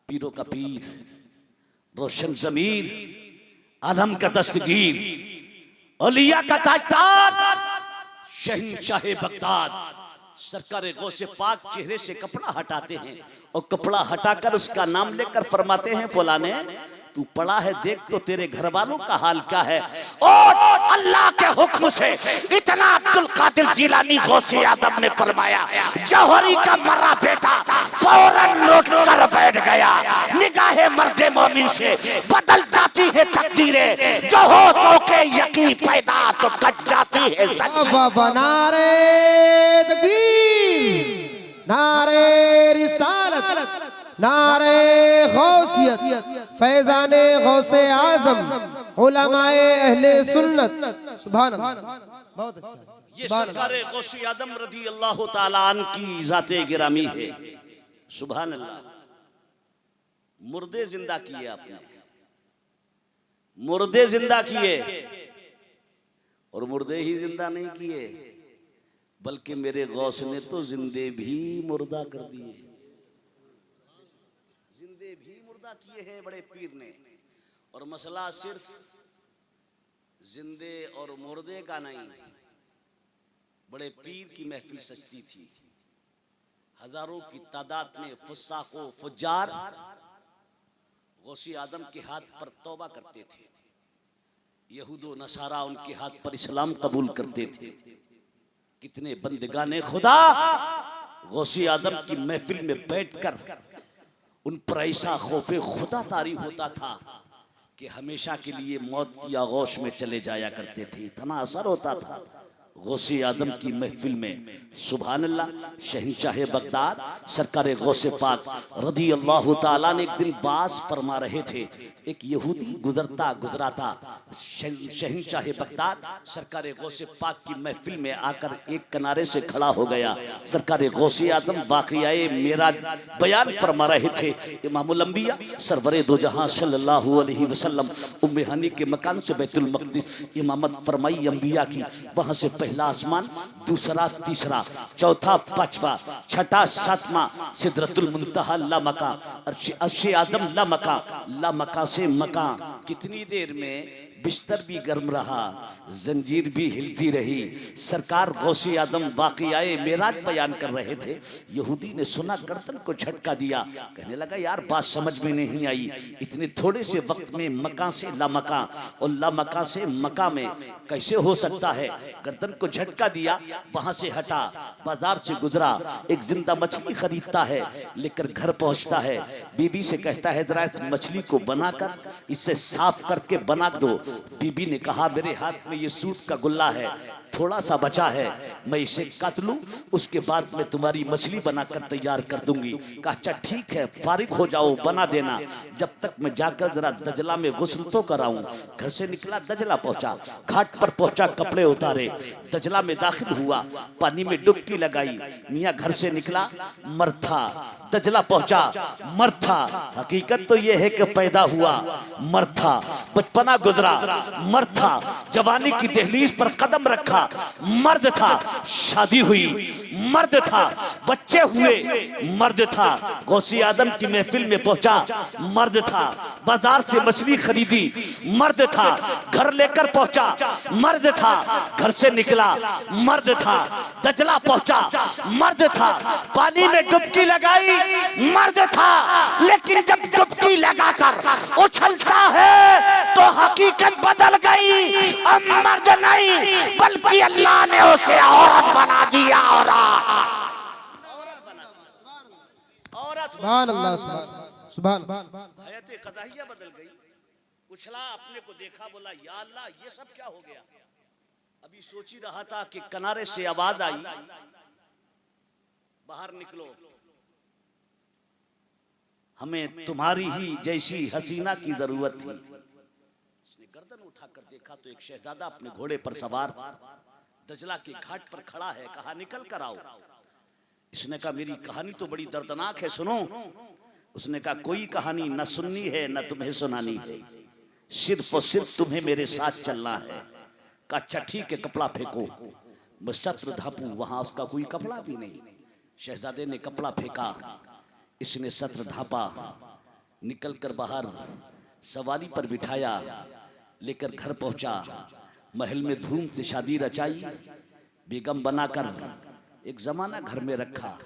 [SPEAKER 1] पीरों का पीर, रोशन जमीर, आलम का दस्तगीर, औलिया का ताजदार, शहंशाह बगदाद सरकार गौसे पाक चेहरे से कपड़ा हटाते हैं और कपड़ा हटाकर उसका नाम लेकर फरमाते हैं फलाने तू पड़ा है, देख तो तेरे घर वालों का हाल क्या है। और अल्लाह के हुक्म से इतना अब्दुल कादिर जिलानी गौसे आदम ने फरमाया, जौहरी का मरा बेटा फौरन लौट कर बैठ गया। निगाहे मर्दे मोमिन से बदल जाती है तकदीरें, जो हो तो के यकीन पैदा तो कट जाती है।
[SPEAKER 2] नारे तकबीर, नारे रिसालत, नारे गौसियत, फैजाने गौसे आजम, उलमाए अहले सुन्नत। सुभान अल्लाह, बहुत अच्छा।
[SPEAKER 1] ये सरकार गौसे आदम रदी अल्लाह ताला अन्हु की जाते गिरामी है। सुभान अल्लाह। मुर्दे जिंदा किए आपने, मुर्दे जिंदा किए और मुर्दे ही जिंदा नहीं किए बल्कि मेरे गौस ने तो जिंदे भी मुर्दा कर दिए। जिंदे भी मुर्दा किए हैं बड़े पीर ने। और मसला सिर्फ जिंदे और मुर्दे का नहीं, बड़े पीर की महफिल सजती थी। हजारों की तादाद में फुस्साको फुज्जार गौसी आदम के हाथ पर तौबा करते थे। यहूदो नसारा उनके हाथ पर इस्लाम कबूल करते थे। कितने बंदगाने खुदा गौसी आदम की महफिल में बैठकर उन पर ऐसा खौफे खुदा तारी होता था कि हमेशा के लिए मौत की आगोश में चले जाया करते थे। इतना असर होता था। गौसे आजम की महफिल में सुभान अल्लाह शहंशाह बगदाद सरकार गौसे पाक रदी अल्लाह ताला ने एक दिन बास फरमा रहे थे। एक यहूदी गुजरता गुजराता शहंशाह बगदाद सरकार गौसे पाक की महफिल में आकर एक किनारे से खड़ा हो गया। सरकार गौसे आजम वाक़ियाए मेराज बयान फरमा रहे थे। इमामुल अंबिया सरवरे दो जहां सल्लल्लाहु अलैहि वसल्लम उम्मे हानी के मकान से बैतुल मक़दिस इमामत फरमाई अंबिया की। वहां से पहला आसमान, दूसरा, तीसरा, चौथा, पांचवा, छठा, सातवां सिदरतुल मुंतहा ला मका, अर्शे आजम ला मका, ला मका से मका। कितनी देर में बिस्तर भी गर्म रहा, जंजीर भी हिलती रही। सरकार गौसे आजम वाक़ियाए मेराज बयान कर रहे थे। यहूदी ने सुना, गर्दन को झटका दिया, कहने लगा यार बात समझ में नहीं आई, इतने थोड़े से वक्त में मका से ला मका और ला मका से मका में कैसे हो सकता है। गर्दन को झटका दिया, वहां से हटा, बाजार से गुजरा, एक जिंदा मछली खरीदता है, लेकर घर पहुंचता है, बीबी से कहता है जरा इस मछली को बनाकर इससे साफ करके बना दो। बीबी ने कहा मेरे हाथ में ये सूत का गुल्ला है, थोड़ा सा बचा है, मैं इसे काट लूं, उसके बाद मैं तुम्हारी मछली बनाकर तैयार कर दूंगी। कहा अच्छा ठीक है, फारिग हो जाओ, बना देना, जब तक मैं जाकर जरा दजला में गुस्ल तो कराऊं। घर से निकला, दजला पहुंचा, घाट पर पहुंचा, कपड़े उतारे, दजला में दाखिल हुआ, पानी में डुबकी लगाई। मियाँ घर से निकला, मर्द था, दजला पहुंचा, मर्द था। हकीकत तो यह है कि पैदा हुआ मर्द था, बचपना गुजरा मर्द था, जवानी की दहलीज पर कदम रखा मर्द था, शादी हुई मर्द था, बच्चे हुए मर्द था, गौसे आदम की महफिल में पहुंचा मर्द था, बाजार से मछली खरीदी मर्द था, घर लेकर पहुंचा मर्द था, घर से निकला मर्द था, दजला पहुंचा मर्द था, पानी में डुबकी लगाई मर्द था। लेकिन जब डुबकी लगाकर उछलता है तो हकीकत बदल गई, अब मर्द नहीं बल्कि अल्लाह ने उसे औरत बना दिया। औरत
[SPEAKER 2] सुभान अल्लाह, सुभान
[SPEAKER 1] हयाते क़ज़ाइया बदल गई। उछला, अपने को देखा, बोला या अल्लाह ये सब क्या हो गया। अभी सोच ही रहा था कि किनारे से आवाज आई बाहर निकलो, हमें तुम्हारी ही जैसी हसीना की जरूरत थी। उसने गर्दन उठाकर देखा तो एक शहजादा अपने घोड़े पर सवार दजला के घाट पर खड़ा है। कहा निकल कर आओ। इसने कहा मेरी कहानी तो बड़ी दर्दनाक है, सुनो। उसने कहा कोई कहानी न सुननी है न तुम्हें सुनानी है, सिर्फ और सिर्फ तुम्हें मेरे साथ चलना है। कहा अच्छा ठीक है, कपड़ा फेंको। मैं सत्र ढापू, वहां उसका कोई कपड़ा भी नहीं। शहजादे ने कपड़ा फेंका, इसने सत्र ढापा, निकल कर बाहर सवारी पर बिठाया, लेकर घर पहुंचा, महल में धूम से शादी रचाई, बेगम बनाकर एक जमाना घर में रखा,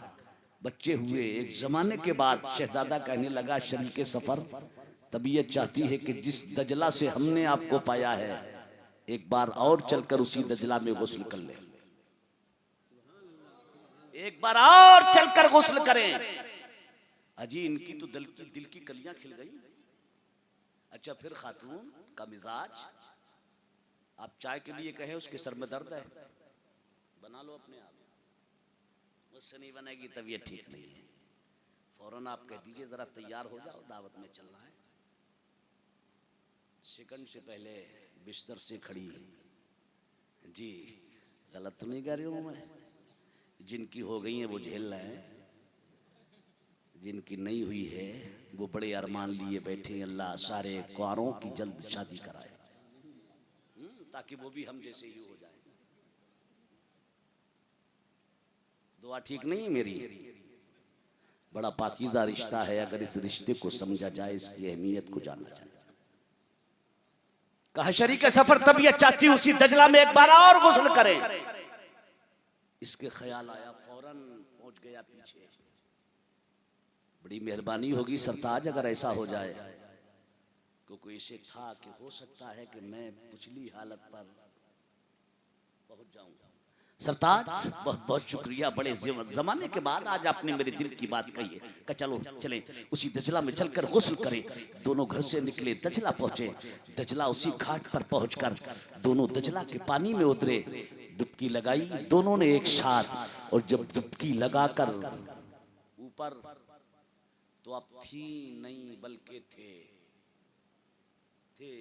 [SPEAKER 1] बच्चे हुए। एक जमाने के बाद शहजादा कहने लगा शरीके सफर, तबीयत चाहती है कि जिस दजला से हमने आपको पाया है एक बार और चलकर उसी दजला में गुस्ल कर ले, एक बार और चलकर गुस्ल करें। अजी इनकी तो दिल की कलियां खिल गई। अच्छा फिर खातून का मिजाज, आप चाय के लिए कहें उसके सर में दर्द है, बना लो अपने आप, मुझसे नहीं बनेगी, तबीयत ठीक नहीं है, फौरन आप कह दीजिए जरा तैयार हो जाओ, दावत में चलना है। सेकंड से पहले बिस्तर से खड़ी, जी गलत तो नहीं कह रही हूं मैं, जिनकी हो गई है वो झेल रहे हैं, जिनकी नहीं हुई है वो बड़े अरमान लिए बैठे। अल्लाह सारे कुआरों की जल्द शादी कराए, ताकि वो भी हम जैसे ही हो जाए। दुआ ठीक नहीं मेरी, बड़ा पाकीज़ा रिश्ता है, अगर इस रिश्ते को समझा जाए, इसकी अहमियत को जाना जाए। कहा शरीके सफर तबीयत चाहती उसी दजला में एक बार और गुस्ल करें। इसके ख्याल आया, फौरन पहुंच गया पीछे। बड़ी मेहरबानी होगी सरताज अगर ऐसा हो जाए, क्योंकि इसे था कि हो सकता है कि मैं पिछली हालत पर पहुंच जाऊंगा। सरताज बहुत बहुत शुक्रिया, बड़े जमाने के बाद आज आपने मेरे दिल की बात कही है। कि चलो चलें उसी दजला में चलकर गुस्ल करें। दोनों घर से निकले, दजला पहुंचे। दजला उसी घाट पर पहुंचकर दोनों दजला के पानी में उतरे। डुबकी लगाई दोनों ने एक साथ, और जब डुबकी लगाकर ऊपर, तो अब थी नहीं बल्कि थे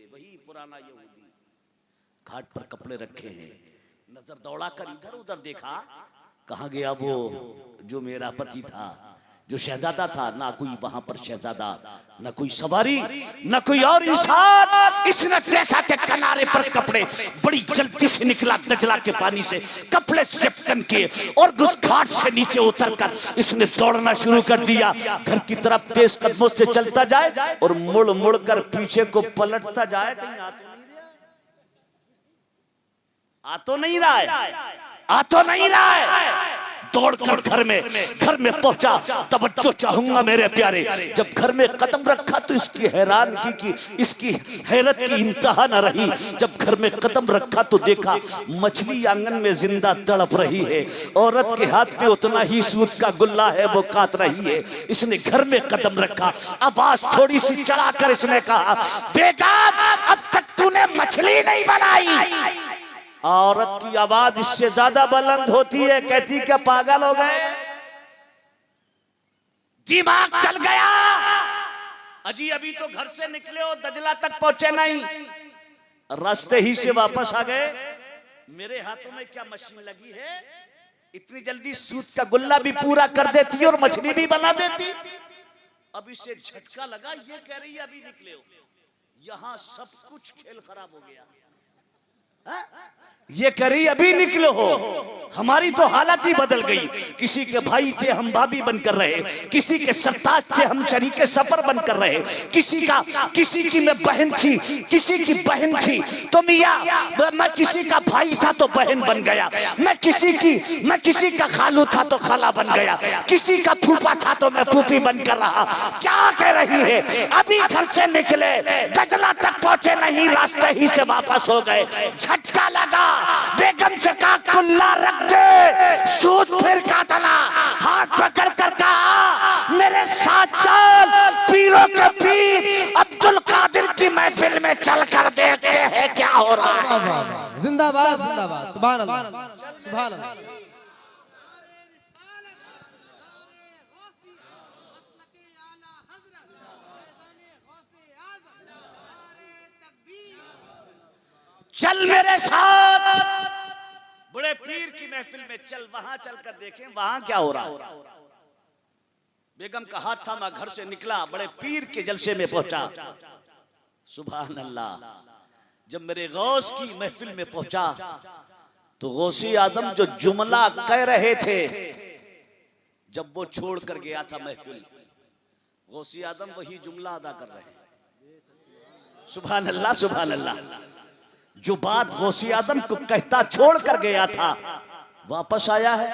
[SPEAKER 1] वही पुराना यहूदी। घाट पर कपड़े रखे हैं, नजर दौड़ाकर इधर उधर देखा, कहाँ गया वो जो मेरा पति था, जो शहजादा था। ना कोई वहां पर शहजादा, ना कोई सवारी, ना कोई और इंसान। इसने देखा कि किनारे पर कपड़े, बड़ी जल्दी से निकला दजला के पानी से, कपड़े सिपटन किए और उस घाट से नीचे उतरकर इसने दौड़ना शुरू कर दिया। घर की तरफ तेज कदमों से चलता जाए और मुड़ मुड़ कर पीछे को पलटता जाए। कहीं आ तो नहीं रहा है। दौड़कर घर में पहुंचा। तवज्जो चाहूंगा मेरे प्यारे, जब घर में कदम रखा तो इसकी हैरानगी की, इसकी हैरत की इंतहा न रही। जब घर में कदम रखा तो देखा मछली आंगन में जिंदा तड़प रही है, औरत के हाथ में उतना ही सूत का गुल्ला है, वो काट रही है। इसने घर में कदम रखा, आवाज थोड़ी सी चढ़ाकर इसने कहा, बेगम अब तक तूने मछली नहीं बनाई। औरत की आवाज इससे ज्यादा बुलंद होती है, कहती क्या पागल हो गए, दिमाग चल गया? अजी अभी तो घर से निकले हो, दजला तक पहुंचे नहीं, रास्ते ही से वापस आ गए। मेरे हाथों में क्या मशीन लगी है, इतनी जल्दी सूत का गुल्ला भी पूरा कर देती और मछली भी बना देती। अब इसे झटका लगा, ये कह रही है अभी निकले हो, यहां सब कुछ खेल खराब हो गया। ये करी अभी निकलो हो, हमारी तो हालत ही बदल गई। किसी के भाई थे हम भाभी बनकर रहे, किसी के सरताज थे हम शरीके सफर बनकर रहे, किसी की मैं बहन थी, किसी की बहन थी तो मियाँ, मैं किसी का भाई था तो बहन बन गया, मैं किसी का खालू था तो खाला बन गया, किसी का फूफा था तो मैं फूफी बनकर रहा। क्या कह रही है? अभी घर से निकले, दजला तक पहुंचे नहीं, रास्ते ही से वापस हो गए। झटका लगा, बेगम से कहा कुल्ला रख दे, सूत फिर काटना। हाथ पकड़ कर कहा मेरे साथ चल, पीरों के पीर अब्दुल कादिर की महफिल में चलकर देखते हैं क्या हो रहा है।
[SPEAKER 2] जिंदाबाद जिंदाबाद, सुभान अल्लाह सुभान अल्लाह।
[SPEAKER 1] चल मेरे साथ बड़े पीर की महफिल में चल, वहां चलकर देखें वहां क्या हो रहा है। बेगम का हाथ था, मैं घर से निकला, बड़े पीर के जलसे में पहुंचा। सुभान अल्लाह। जब मेरे गौस की महफिल में पहुंचा तो गौसी आदम जो जुमला कह रहे थे, जब वो छोड़ कर गया था महफिल, गौसी आदम वही जुमला अदा कर रहे हैं। सुभान अल्लाह सुभान अल्लाह। जो बात गौसी आदम को कहता छोड़ कर गया था, वापस आया है,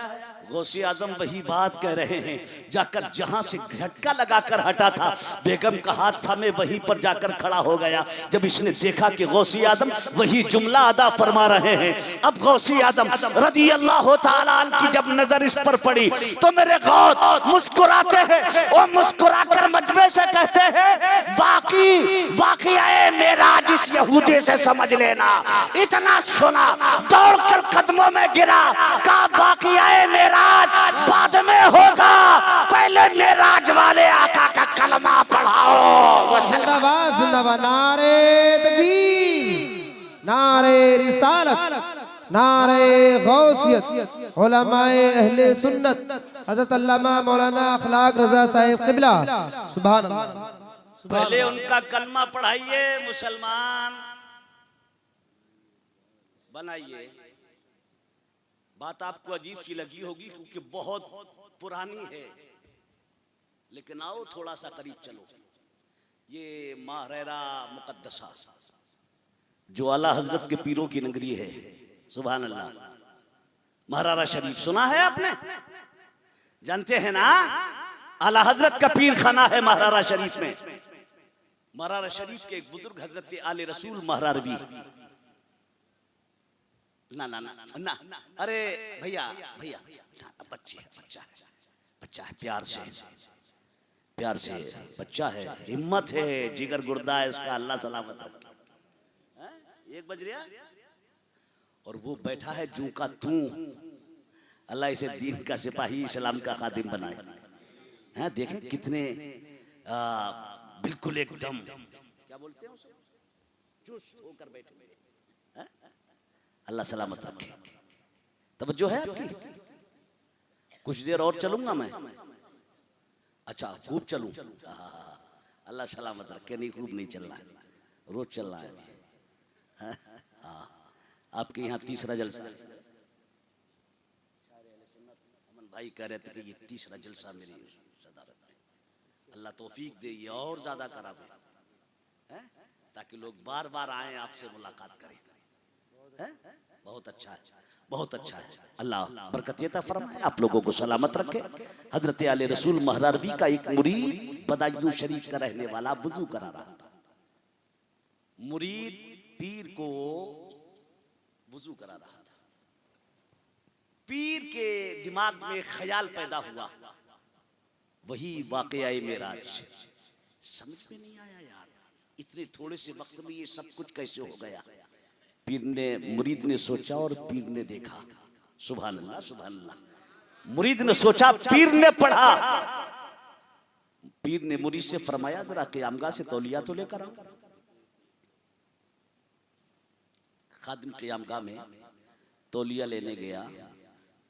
[SPEAKER 1] गौसी आदम वही बात कह रहे हैं। जाकर जहां से झटका लगाकर हटा था, बेगम का हाथ था, मैं वहीं पर जाकर खड़ा हो गया। जब इसने देखा कि गौसी आदम वही जुमला अदा फरमा रहे हैं, अब गौसी आदम रदी अल्लाह तआला अन्हु की जब नजर इस पर पड़ी तो मेरे गौस मुस्कुराते हैं और मुस्कुराकर मजमे से कहते हैं वाक़िया मेराज इस यहूदी से समझ लेना। इतना सुना, दौड़कर कदमों में गिरा, कहा वाक़िया मेराज बाद में होगा, पहले मेराज वाले आका का कलमा पढ़ाओ।
[SPEAKER 2] जिंदाबाद जिंदाबाद, नारे तकबीर, नारे रिसालत, नारे गौसियत, उलमाए अहले सुन्नत, हजरत अल्लामा मौलाना अखलाक रजा साहिब क़िबला। सुभान अल्लाह।
[SPEAKER 1] पहले उनका कलमा पढ़ाइए, मुसलमान बनाइए। बात आपको अजीब सी लगी होगी क्योंकि बहुत पुरानी है, लेकिन आओ थोड़ा सा करीब चलो। ये माहरेरा मुकद्दसा जो आला हजरत के पीरों की नगरी है, सुभान अल्लाह। महरारा शरीफ सुना है आपने, जानते हैं ना? आला हजरत का पीर खाना है महरारा शरीफ में। महरारा शरीफ के एक बुजुर्ग हजरत आले रसूल महरारवी, ना ना ना ना, अरे भैया भैया, बच्चा है, प्यार से बच्चा है, हिम्मत है, जिगर गुर्दा है उसका, अल्लाह सलामत रखे। 1 बज रहा, और वो बैठा है जू का तू। अल्लाह इसे दीन का सिपाही, इस्लाम का खादिम बनाए। हैं, देखें कितने बिल्कुल एकदम क्या बोलते हैं उसे, चुस्त होकर बैठे हैं। अल्लाह सलामत रखे। तवज्जो है आपकी? कुछ देर और चलूंगा मैं। अच्छा, खूब चलूं? अल्लाह सलामत रखे। नहीं, खूब नहीं चलना है, रोज चलना है। हाँ, आपके यहाँ तीसरा जलसा, अमन भाई कह रहे थे कि ये तीसरा जलसा मेरी सदारत में, अल्लाह तौफीक दे ये और ज्यादा करावे, ताकि लोग बार बार आए आपसे मुलाकात करें। बहुत अच्छा है, बहुत अच्छा है। अल्लाह बरकत अता फरमाए, आप लोगों को सलामत रखे। हजरत आले रसूल महरारवी का एक मुरीद बदायूं शरीफ का रहने वाला वुजू करा रहा था। मुरीद पीर को वुजू करा रहा था। पीर के दिमाग में ख्याल पैदा हुआ, वही वाक़या मेराज। समझ में नहीं आया यार, इतने थोड़े से वक्त में ये सब कुछ कैसे हो गया। पीर ने, मुरीद ने सोचा और पीर ने देखा। सुभान अल्लाह, सुभान अल्लाह। मुरीद ने सोचा, पीर ने पढ़ा। पीर ने मुरीद से फरमाया, जरा क़यामगाह से तौलिया तो लेकर आओ। खादिम क़यामगाह में तौलिया लेने गया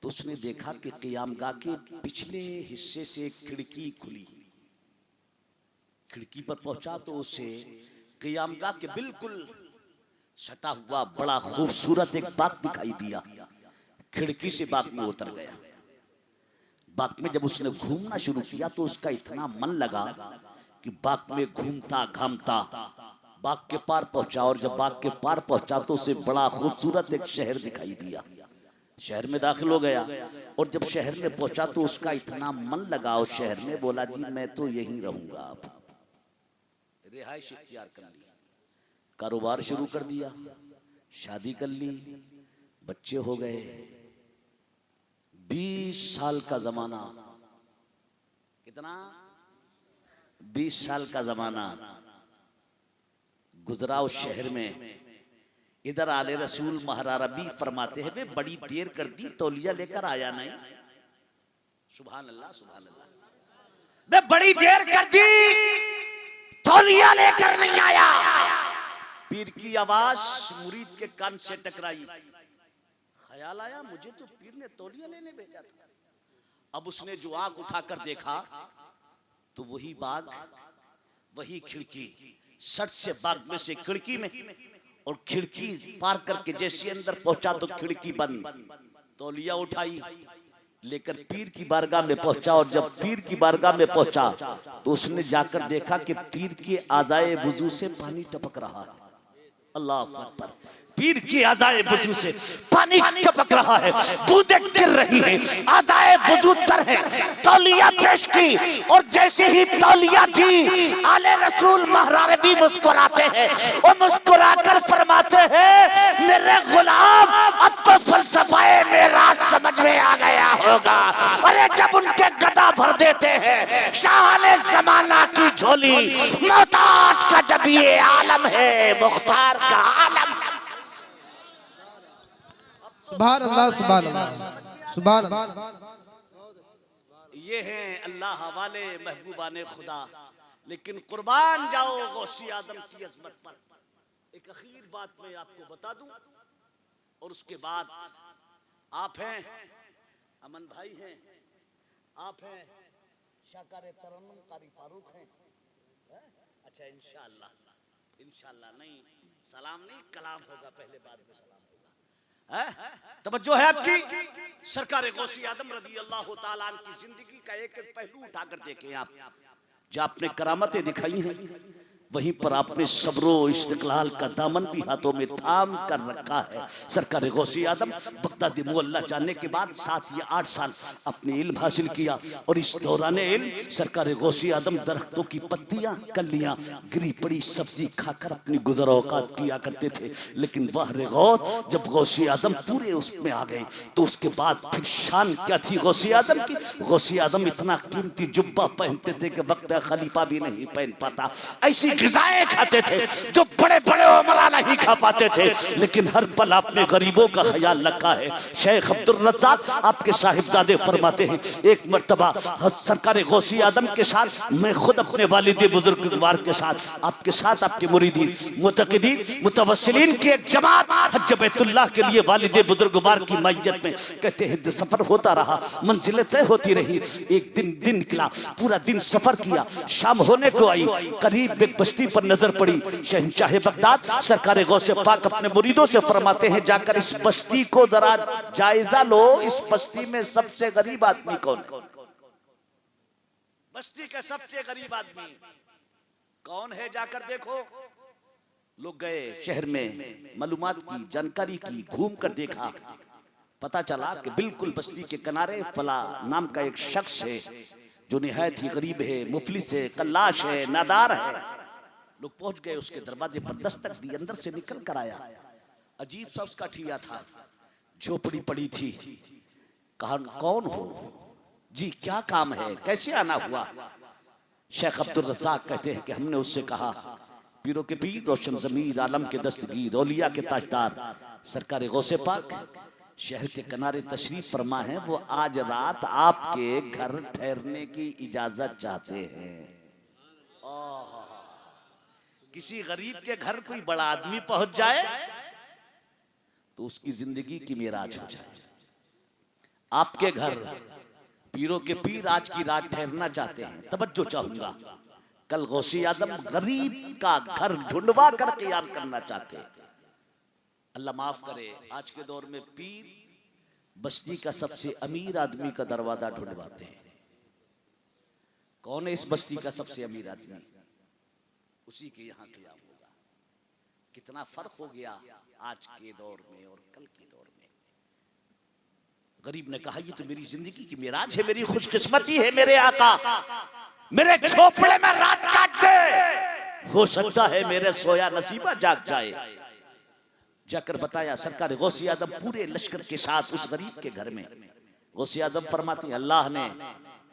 [SPEAKER 1] तो उसने देखा कि क़यामगाह के पिछले हिस्से से एक खिड़की खुली। खिड़की पर पहुंचा तो उसे क़यामगाह के बिल्कुल सटा हुआ बड़ा खूबसूरत एक बाग दिखाई दिया। खिड़की से बाग में उतर गया। बाग में जब उसने घूमना शुरू किया तो उसका इतना मन लगा कि बाग में घूमता घामता बाग के पार पहुंचा। और जब बाग के पार पहुंचा तो उसे बड़ा खूबसूरत एक शहर दिखाई दिया। शहर में दाखिल हो गया और जब शहर में पहुंचा तो उसका इतना मन लगा उस शहर में, बोला जी मैं तो यहीं रहूंगा। अब रिहाइश इख्तियार कर ली, कारोबार शुरू कर दिया, शादी कर ली, बच्चे हो गए। 20 साल का जमाना, कितना 20 साल का जमाना गुजरा उस शहर में। इधर आले रसूल महरारबी फरमाते हैं, वे बड़ी देर कर दी, तौलिया लेकर आया नहीं। सुभान अल्लाह, सुभान अल्लाह। वे बड़ी देर कर दी, तौलिया लेकर नहीं आया। पीर की आवाज मुरीद के कान से टकराई। ख्याल आया, मुझे तो पीर ने तौलिया लेने भेजा था। अब उसने जो आंख उठाकर देखा तो वही बाग, वही खिड़की। सट से बाग में से खिड़की में, और खिड़की पार करके जैसे अंदर पहुंचा तो खिड़की बंद। तौलिया उठाई, लेकर पीर की बारगाह में पहुंचा। और जब पीर की बारगाह में पहुंचा तो उसने जाकर देखा कि पीर के आज़ाए वुजू से पानी टपक रहा है। अल्लाह अकबर। पीर की आज़ाए वुजू से पानी टपक रहा है, बूंदें गिर रही हैं, आज़ाए वुजू तर है। तौलिया पेश की और जैसे ही तौलिया दी, आले रसूल महरारवी मुस्कुराते हैं। और मुस्कुराकर फरमाते हैं, मेरे गुलाम अब तो फलसफाए मेराज समझ में आ गया होगा। अरे जब उनके गदा भर देते हैं शाहने ज़माना की झोली, मोहताज का जब ये आलम है, मुख्तार का आलम।
[SPEAKER 2] सुभान अल्लाह, सुभान अल्लाह, सुभान अल्लाह।
[SPEAKER 1] ये हैं अल्लाह वाले महबूबाने खुदा। लेकिन कुर्बान जाओ गौसी आदम की अजमत पर। एक अखीर बात मैं आपको बता दूं और उसके बाद आप हैं, अमन भाई हैं, आप हैं शाकार तरन्नुम कारी फारूक हैं। अच्छा, इंशाअल्लाह, इंशाअल्लाह नहीं, सलाम नहीं, कलाम होगा पहले, बाद में सलाम होगा। तवज्जो है आपकी? सरकार गौसी आदम रदी अल्लाह ताला अन्हु की जिंदगी का एक एक पहलू उठाकर देखें आप। जो आपने करामतें दिखाई हैं, वहीं पर आपने सब्रो इस्तिकलाल का दामन भी हाथों में थाम कर रखा है। सरकार गौसी आदम बगदादी मुअल्ला जानने के बाद 7 या 8 साल अपने इल्म हासिल किया। और इस दौरान इल्म सरकार गौसी आदम दरख्तों की पत्तियां, कलियां, गिरी पड़ी सब्जी खाकर अपनी गुजर औकात किया करते थे। लेकिन वाह रे गौर, जब गौसी आदम पूरे उसमें आ गए तो उसके बाद फिर शान क्या थी गौसी आदम की। गौसी आदम इतना कीमती जुब्बा पहनते थे कि वक्त खलीफा भी नहीं पहन पाता। ऐसी ग़िज़ाएं खाते थे जो बड़े बड़े उमरा नहीं खा पाते थे, लेकिन हर पल आपने गरीबों का ख्याल रखा है। शेख अब्दुल रज़्ज़ाक़ आपके साहिबजादे फरमाते हैं, एक मर्तबा सरकार गौसी आदम के साथ मैं खुद अपने वालिद बुजुर्गवार के साथ आपके मुरीदीन मुतक़िदीन मुतवस्सिलीन की एक जमात हज बैतुल्लाह के लिए वालिद बुजुर्गवार की मैयत में, कहते हैं सफर होता रहा, मंजिलें तय होती रही। एक दिन निकला, पूरा दिन सफर किया, शाम होने को आई, करीब एक बस्ती पर नजर पड़ी। शहंशाह बगदाद सरकार गौसे पाक अपने मुरीदों से फरमाते हैं, जाकर इस बस्ती को जरा जायजा लो, इस बस्ती में सबसे गरीब आदमी कौन है? बस्ती का सबसे गरीब आदमी कौन है, जाकर देखो। लोग गए शहर में, मालूमात की, जानकारी की, घूम कर देखा, पता चला कि बिल्कुल बस्ती के किनारे फला नाम का एक शख्स है जो निहायत ही गरीब है, मुफलिस है, कल्लाश है, नादार है। लोग पहुंच गए, उसके दरवाजे पर दस्तक दी, अंदर से निकल कर आया। अजीब सा उसका ठिया था, झोपड़ी पड़ी थी। कहा कौन हो जी, क्या काम है, कैसे आना हुआ? शेख अब्दुल रज़्ज़ाक़ कहते हैं कि हमने उससे कहा, पीरों के पीर, रोशन ज़मीर, आलम के दस्तगीर, औलिया के ताजदार सरकार गौसे पाक शहर के किनारे तशरीफ फरमा है, वो आज रात आपके घर ठहरने की इजाजत चाहते हैं। किसी गरीब के घर कोई बड़ा आदमी पहुंच जाए तो उसकी जिंदगी की मेराज हो जाए। आपके घर पीरों के पीर आज की रात ठहरना चाहते हैं। तवज्जो चाहूंगा, कल गौसी आदम गरीब का घर ढूंढवा कर क़याम करना चाहते हैं। अल्लाह माफ करे, आज के दौर में पीर बस्ती का सबसे अमीर आदमी का दरवाजा ढूंढवाते हैं। कौन है इस बस्ती का सबसे अमीर आदमी? उसी के यहाँ क़याम होगा। कितना फर्क हो गया आज के दौर में और कल के दौर में। गरीब ने कहा, ये तो मेरी जिंदगी की मेराज है, मेरी खुशकिस्मती है, मेरे आका मेरे झोपड़े में रात काट दे, हो सकता है मेरे सोया नसीबा जाग जाए। जाकर बताया सरकार गौसी आदम पूरे लश्कर के साथ उस गरीब के घर में। गौसी आदम फरमाती हैं, अल्लाह ने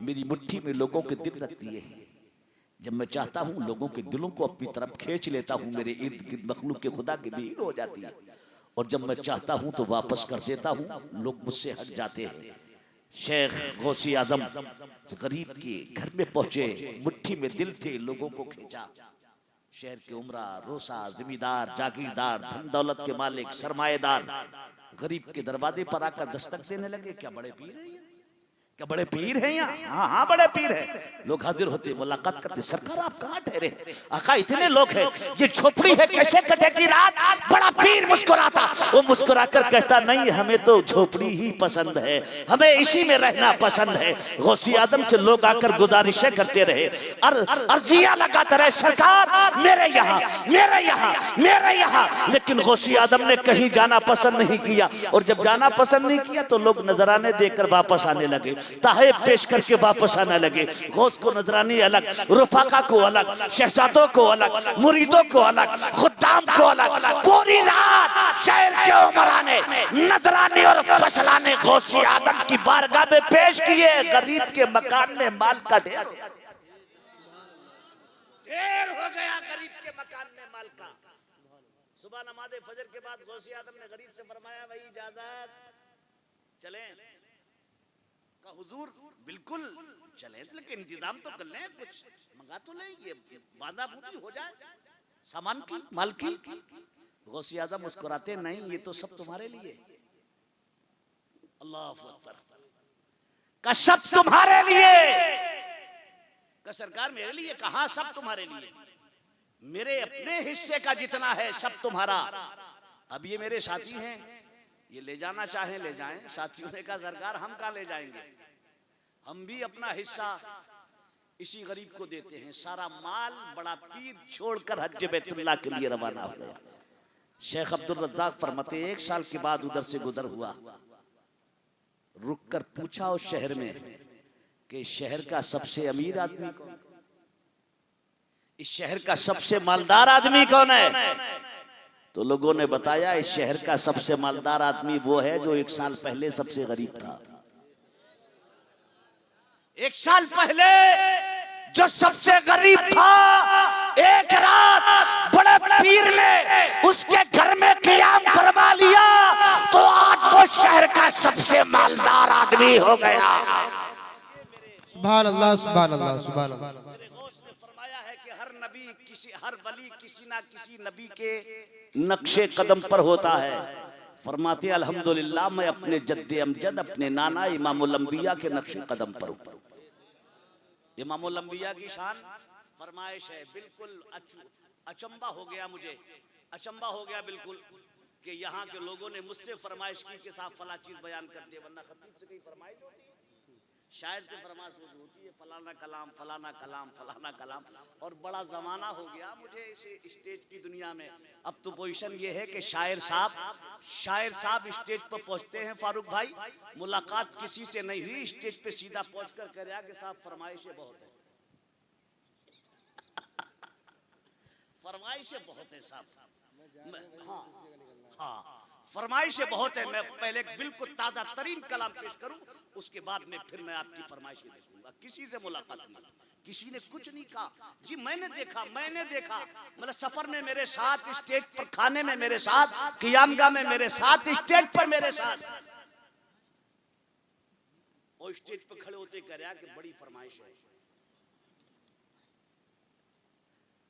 [SPEAKER 1] मेरी मुट्ठी में लोगों के दिल रख दिए हैं। जब मैं चाहता हूँ लोगों के दिलों को अपनी तरफ खींच लेता हूँ, मेरे इर्द गिर्द मखलूक के खुदा की भीड़ हो जाती है, और जब मैं चाहता हूँ तो वापस कर देता हूँ, लोग मुझसे हट जाते हैं। शेख गौसी आदम गरीब के घर में पहुंचे, मुट्ठी में दिल थे, लोगों को खींचा। शहर के उमरा, रोसा, जिम्मेदार, जागीरदार, धन दौलत के मालिक, सरमाएदार गरीब के दरवाजे पर आकर दस्तक देने लगे। क्या बड़े पीर हैं? क्या बड़े पीर हैं यहाँ? हाँ हाँ बड़े पीर हैं। लोग हाजिर होते, मुलाकात करते, सरकार आप कहाँ ठहरे? आका इतने लोग हैं, ये झोपड़ी है, कैसे कटेगी रात? बड़ा पीर मुस्कुराता, वो मुस्कुराकर कहता, नहीं हमें तो झोपड़ी ही पसंद है, हमें इसी में रहना पसंद है। गौसी आदम से लोग आकर गुजारिशें करते रहे, अर्जियां लगाते रहे, सरकार मेरे यहाँ, मेरे यहाँ, मेरे यहाँ। लेकिन गौसी आदम ने कहीं जाना पसंद नहीं किया, और जब जाना पसंद नहीं किया तो लोग नजराने देकर वापस आने लगे, ताहेब पेश करके वापस आने लगे। गौस को नजरानी अलग, रुफाका को अलग, शहजादों को अलग, मुरीदों को अलग, खुद्दाम को अलग। पूरी रात शहर के उमरा ने नजरानी और फसलाने गौसी आदम की बारगाह में पेश किए। गरीब के मकान में माल का ढेर हो गया, गरीब के मकान में माल का। सुबह नमाज़े फजर के बाद गौसी आदम ने गरीब से फरमाया, भाई इजाजत चलें? हुजूर बिल्कुल चले, लेकिन इंतजाम तो कर लें, कुछ मंगा तो लें, ये बाधा बूटी हो जाए सामान की, माल की। गौसी आदम मुस्कुराते, नहीं ये तो सब तुम्हारे लिए। अल्लाह अकबर, का सब तुम्हारे लिए, का सरकार मेरे लिए, कहाँ सब तुम्हारे लिए? मेरे अपने हिस्से का जितना है सब तुम्हारा। अब ये मेरे साथी हैं, ये ले जाना चाहे ले जाएं। साथियों ने कहा, सरकार हम कहाँ ले जाएंगे, हम भी अपना हिस्सा इसी गरीब को देते हैं। सारा माल बड़ा पीर छोड़कर हज बैतुल्लाह के लिए रवाना हो गया। शेख अब्दुल रज़्ज़ाक़ फरमाते, एक साल के बाद उधर से गुजर हुआ, रुक कर पूछा उस शहर में कि शहर का सबसे अमीर आदमी कौन, इस शहर का सबसे मालदार आदमी कौन है? तो लोगों ने बताया, इस शहर का सबसे मालदार आदमी वो है जो एक साल पहले सबसे गरीब था। एक साल पहले जो सबसे गरीब था, एक रात बड़े पीर ने उसके घर में क़ियाम फरमा लिया तो आज वो शहर का सबसे मालदार आदमी हो गया।
[SPEAKER 2] सुभान अल्लाह, सुभान अल्लाह, सुभान अल्लाह।
[SPEAKER 1] मेरे गौस ने फरमाया है कि हर नबी हर वली किसी ना किसी नबी के नक्शे कदम पर होता है। फरमाते अल्हम्दुलिल्लाह मैं अपने जद्दे अमजद अपने नाना इमामुल अंबिया के नक्शे कदम पर हूँ। इमामुल अंबिया की शान फरमाइश है। बिल्कुल अचंबा हो गया, मुझे अचंबा हो गया बिल्कुल कि यहाँ के लोगों ने मुझसे फरमाइश की कि साहब फला चीज बयान कर दिए, वरना खतीब से कहीं फरमाइश होती है, शायर से फरमाइश होती है, फलाना कलाम फलाना कलाम फलाना कलाम। और बड़ा जमाना हो गया मुझे इस स्टेज की दुनिया में। अब तो पोजीशन ये है कि शायर साहब स्टेज पर पहुंचते हैं। फारूक भाई, मुलाकात किसी से नहीं हुई, स्टेज पे सीधा पहुंच कर कह रहा कि साहब फरमाइशें बहुत है, फरमाइशें बहुत है साहब। हाँ, फरमाइशें बहुत है। मैं पहले बिल्कुल ताजा तरीन कलाम पेश करूं, उसके बाद में फिर मैं आपकी फरमाइशें देखूंगा। किसी से मुलाकात नहीं, किसी ने कुछ नहीं कहा जी। मैंने देखा मतलब सफर में मेरे साथ, स्टेज पर खाने में मेरे साथ, क़ियामगाह में मेरे साथ, स्टेज पर मेरे साथ। और स्टेज पर खड़े होते कह रहा कि बड़ी फरमाइश है।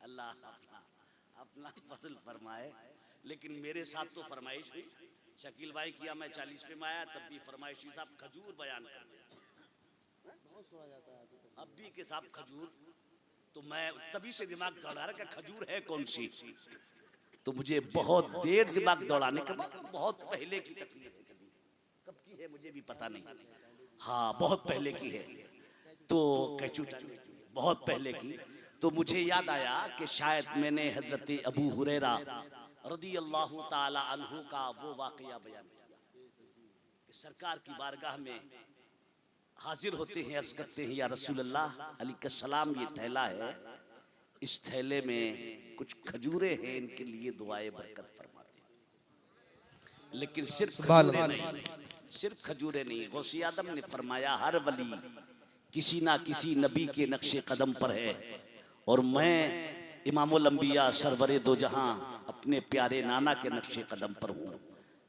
[SPEAKER 1] अल्लाह अपना फजल फरमाए। लेकिन मेरे साथ तो फरमाइश हुई। शकील भाई किया, मैं 40वें में आया तब भी फरमाइशी साहब खजूर बयान कर दिया। अब भी के साहब खजूर, तो मैं तभी से दिमाग दौड़ा रहा कि खजूर है कौन सी। तो मुझे बहुत देर दिमाग दौड़ाने के बाद, बहुत पहले की तकलीफ है, कब की है मुझे भी पता नहीं। हाँ, बहुत पहले की है। तो कैचू बहुत पहले की। तो मुझे याद आया कि शायद मैंने हजरत अबू हुरैरा रदी अल्लाह ताला अन्हु का वो वाकया बयान किया कि सरकार की बारगाह में हाजिर होते हैं, अर्ज करते हैं या रसूल अल्लाह अलैहि सलाम, ये थैला है, इस थैले में कुछ खजूरें हैं, इनके लिए दुआए बरकत फरमाते हैं। लेकिन सिर्फ खजूरें नहीं, गौसे आदम ने फरमाया हर वली किसी ना किसी नबी के नक्शे कदम पर है, और मैं इमामुल अंबिया सरवरे दो जहां अपने प्यारे नाना के नक्शे कदम पर हूँ।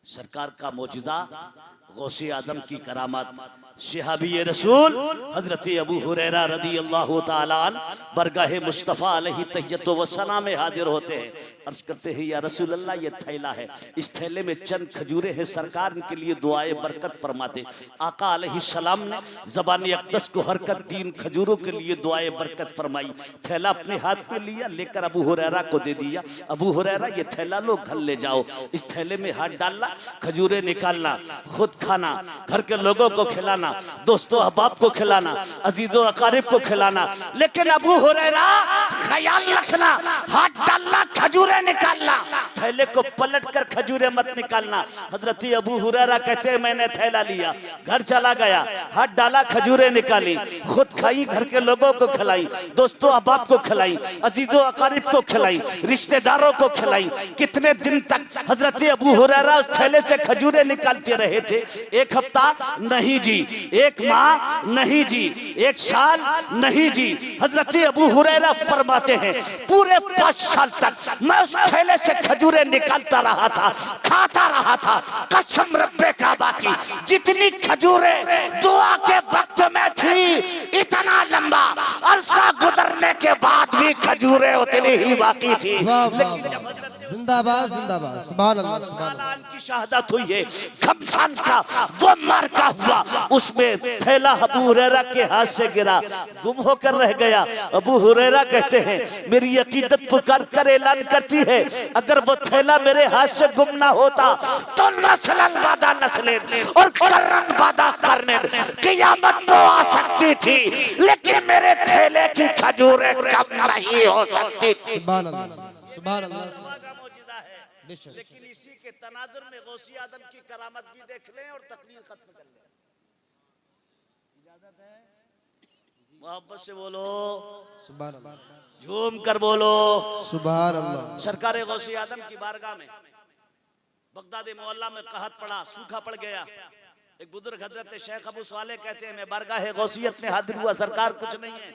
[SPEAKER 1] सरकार का मोजिज़ा, गौसे आजम की करामत, शिहाबी रसूल हजरत अबू हुरैरा रदी अल्लाह ताला अन्हु बरगाह मुस्तफ़ा अलैहि तहियत व सना में हाजिर होते हैं। अर्ज करते हैं या रसूल अल्लाह, ये थैला है, इस थैले में चंद खजूरें हैं, सरकार इनके लिए दुआए बरकत फरमाते। आका अलैहि सलाम ने ज़बान अक़दस को हरकत दी, इन खजूरों के लिए दुआए बरकत फरमाई। थैला अपने हाथ में लिया, लेकर अबू हुरैरा को दे दिया। अबू हुरैरा, ये थैला लो, घर ले जाओ, इस थैले में हाथ डालना, खजूरें निकालना, खुद खाना, घर के लोगों को खिलाना, दोस्तों अहबाब को खिलाना, अजीजों अकारिब को खिलाना। लेकिन अबू हुरैरा ख्याल रखना, हाथ डालना, खजूरें निकालना, थैले को पलट कर खजूरें मत निकालना। हजरत अबू हुरैरा कहते हैं मैंने थैला लिया, घर चला गया, हाथ डाला, खजूरें निकाली, खुद खाई, घर के लोगों को खिलाई, दोस्तों अहबाब को खिलाई, अजीजों अकारिब को खिलाई, रिश्तेदारों को खिलाई। कितने दिन तक हजरत अबू हुरैरा उस थैले से खजूरें निकालते रहे थे? एक हफ्ता नहीं जी, एक माह नहीं जी, एक साल नहीं जी। हजरत अबू हुरैरा फरमाते हैं पूरे 5 साल तक मैं उस थैले से खजूरें निकालता रहा था, खाता रहा था। कसम रब्बे काबा की, जितनी खजूरें दुआ के वक्त में थी, इतना लंबा अरसा गुजरने के बाद भी खजूरें उतनी ही बाकी थी। लेकिन जब हजरत
[SPEAKER 2] जिंदाबाद जिंदाबाद, सुभान अल्लाह, सुभान अल्लाह
[SPEAKER 1] की शहादत हुई है, घमसान का वो मार्का हुआ, उसमें थैला अबू हुरैरा के हाथ से गिरा, गुम होकर रह गया। अबू हुरैरा कहते हैं मेरी अकीदत पुकार कर ऐलान करती है, अगर वो थैला मेरे हाथ से गुम ना होता तो नस्लन बादा नस्लें और कर्रन बादा कर्नें क़यामत तो आ सकती थी, लेकिन मेरे थैले की खजूरें कम नहीं हो सकती थी।
[SPEAKER 2] सुभान अल्लाह, सुभान अल्लाह।
[SPEAKER 1] लेकिन इसी के तनाजुर में गौसी आदम की करामत भी देख लें और तकरीर खत्म कर लें। इजाजत है? मोहब्बत से बोलो
[SPEAKER 2] सुभान अल्लाह,
[SPEAKER 1] झूम कर बोलो
[SPEAKER 2] सुभान अल्लाह।
[SPEAKER 1] सरकार गौसी आदम की बारगाह में बगदाद मोहल्ला में कहत पड़ा, सूखा पड़ गया। एक बुजुर्ग हजरत शेख अबू स्वाले कहते हैं मैं बारगाह गौसियत में हाजिर हुआ, सरकार कुछ नहीं है।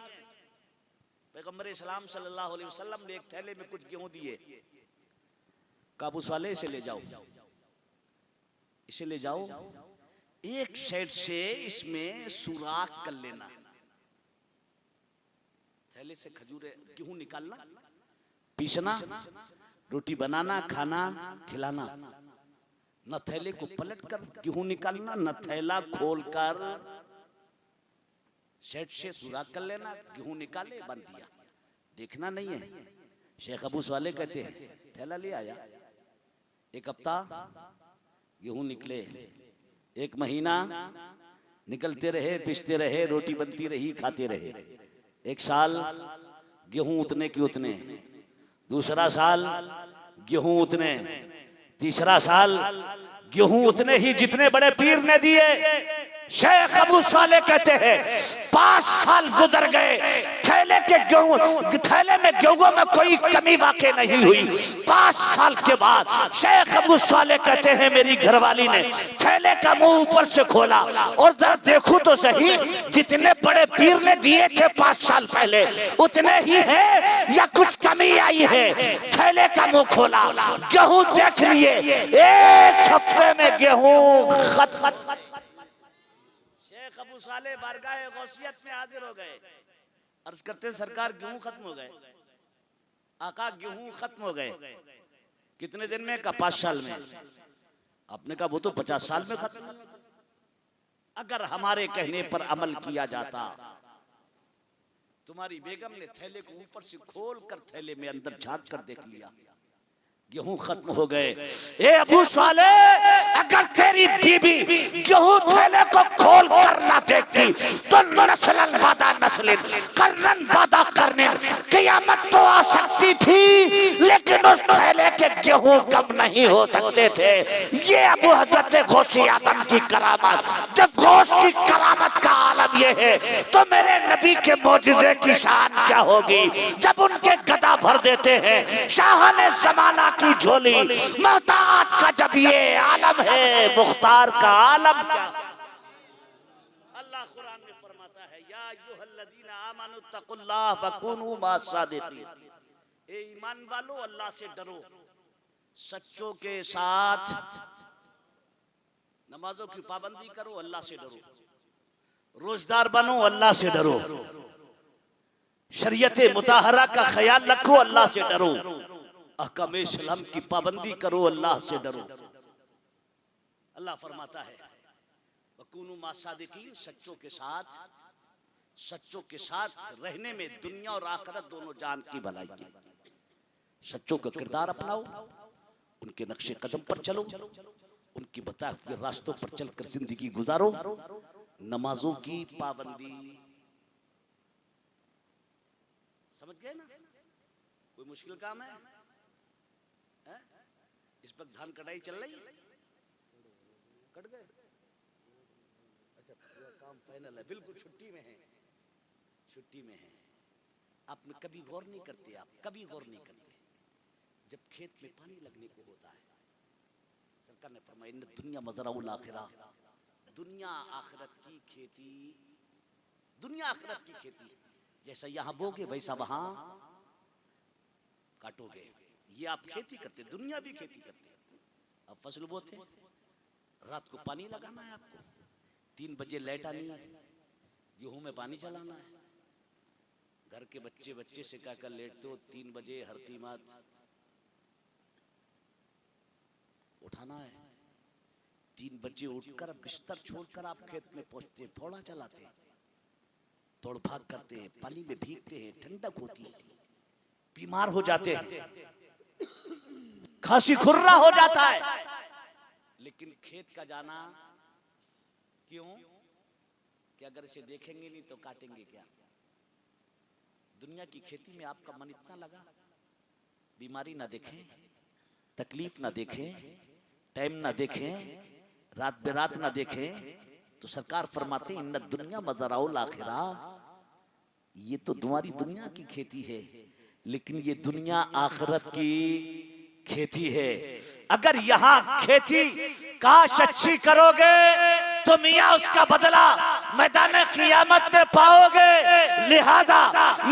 [SPEAKER 1] पैगंबर इस्लाम सल्लल्लाहु अलैहि वसल्लम ने एक थैले में कुछ गेहूं दिए, काबूस वाले इसे ले जाओ, इसे ले जाओ, एक साइड से इसमें सुराख कर लेना, थैले से खजूर गेहूं निकालना, पीसना, रोटी बनाना, खाना खिलाना, न थैले को पलट कर गेहूं निकालना, न थैला खोलकर सेट से सुराख कर लेना, गेहूं निकाले बांध दिया, देखना नहीं है। शेख अबू साले कहते हैं थैला ले आया, एक हफ्ता गेहूं निकले, एक महीना निकलते रहे, पिसते रहे, रोटी बनती रही, खाते रहे, एक साल गेहूं उतने की उतने, दूसरा साल गेहूं उतने, तीसरा साल गेहूं उतने ही जितने बड़े पीर ने दिए। शेख अबू साले कहते हैं 5 साल गुजर गए, थैले में गेहूं में कोई कमी वाकई नहीं हुई। 5 साल के बाद शेख अबू साले कहते हैं मेरी घरवाली ने थैले का मुंह ऊपर से खोला और जरा देखूं तो सही, जितने बड़े पीर ने दिए थे 5 साल पहले उतने ही है या कुछ कमी आई है। थैले का मुंह खोला, गेहूं देख लिए, 1 हफ्ते में गेहूं खत्म। शेख अबू साले बारगाह गौसियत में हाजिर हो गए, अर्ज करते सरकार गेहूं खत्म हो गए, आका गेहूं खत्म हो गए, कितने दिन में? का 5 साल में। आपने कहा वो तो 50 साल में खत्म। अगर हमारे कहने पर अमल किया जाता, तुम्हारी बेगम ने थैले को ऊपर से खोल कर थैले में अंदर झांक कर देख लिया, गेहूं खत्म हो गए। ए अबू साले, अगर तेरी बीबी गेहूं थैले को खोल कर ना देखती तो नस्लन बादा नस्लिन, कर्नन बादा कर्निन, क़यामत तो आ सकती थी लेकिन उस थैले के गेहूं कम नहीं हो सकते थे। ये अबू हजरत गौसे आदम की करामत। जब गौस की करामत का आलम ये है तो मेरे नबी के मौजिज़े की शान क्या होगी जब उनके गदा भर देते हैं शाहने ज़माना की झोली। मोहताज का जब ये आलम है, मुख्तार का आलम क्या? अल्लाह कुरान में फरमाता है या अय्युहल्लज़ीना आमनु तक़ुल्लाह वकुनू मास्सादिक़ीन, ए ईमान वालो अल्लाह से डरो, सच्चों के साथ नमाजों की पाबंदी करो, अल्लाह से डरो, रोजदार बनो, अल्लाह से डरो, शरीयत मुताहरा का ख्याल रखो, अल्लाह से डरो, अहकाम इस्लाम की पाबंदी करो, अल्लाह से डरो। अल्लाह फरमाता है वकुनू मास्सादिक़ीन, सच्चों के साथ रहने में दुनिया और आखिरत दोनों जान की भलाई की। सच्चों का किरदार अपनाओ, उनके नक्शे कदम पर चलो, उनकी बताए हुए रास्तों पर चलकर जिंदगी गुजारो। नमाजों की पाबंदी, समझ गए ना? कोई मुश्किल काम है? इस पर धान कटाई चल रही है, कट गए? अच्छा, पूरा काम फाइनल है, बिल्कुल छुट्टी में है, छुट्टी में है। आप में कभी गौर नहीं करते, आप कभी गौर नहीं करते जब खेत में पानी लगने को होता है। सरकार ने फरमाया इन दुनिया मज़राउल आखिरा, दुनिया आखिरत की खेती, दुनिया आखिरत की खेती, जैसा यहाँ बोगे वैसा वहां काटोगे। ये आप खेती करते, दुनिया भी खेती करते। अब फसल बोते, रात को पानी लगाना है आपको, 3 बजे लाइट आनी है, गेहूं में पानी चलाना है, घर के बच्चे से कहकर लेटते हो 3 बजे हर कीमत उठाना है। 3 बजे उठकर बिस्तर छोड़कर आप खेत में पहुंचते, फोड़ा चलाते, दौड़ भाग करते हैं, पानी में भीगते हैं, ठंडक होती है, बीमार हो जाते हैं, खांसी खुर्रा हो जाता है। लेकिन खेत का जाना क्यों? कि अगर इसे देखेंगे नहीं तो काटेंगे क्या? दुनिया की खेती में आपका मन इतना लगा, बीमारी ना देखें, तकलीफ ना देखें, टाइम ना देखें, रात बेरात ना देखें, तो सरकार फरमाते इन्ना दुनिया मज़राउल आखिरा, ये तो तुम्हारी दुनिया की खेती है, लेकिन ये दुनिया आखिरत की खेती है। अगर यहाँ खेती काश अच्छी करोगे तो मियाँ उसका बदला मैदान क़ियामत में पाओगे। लिहाजा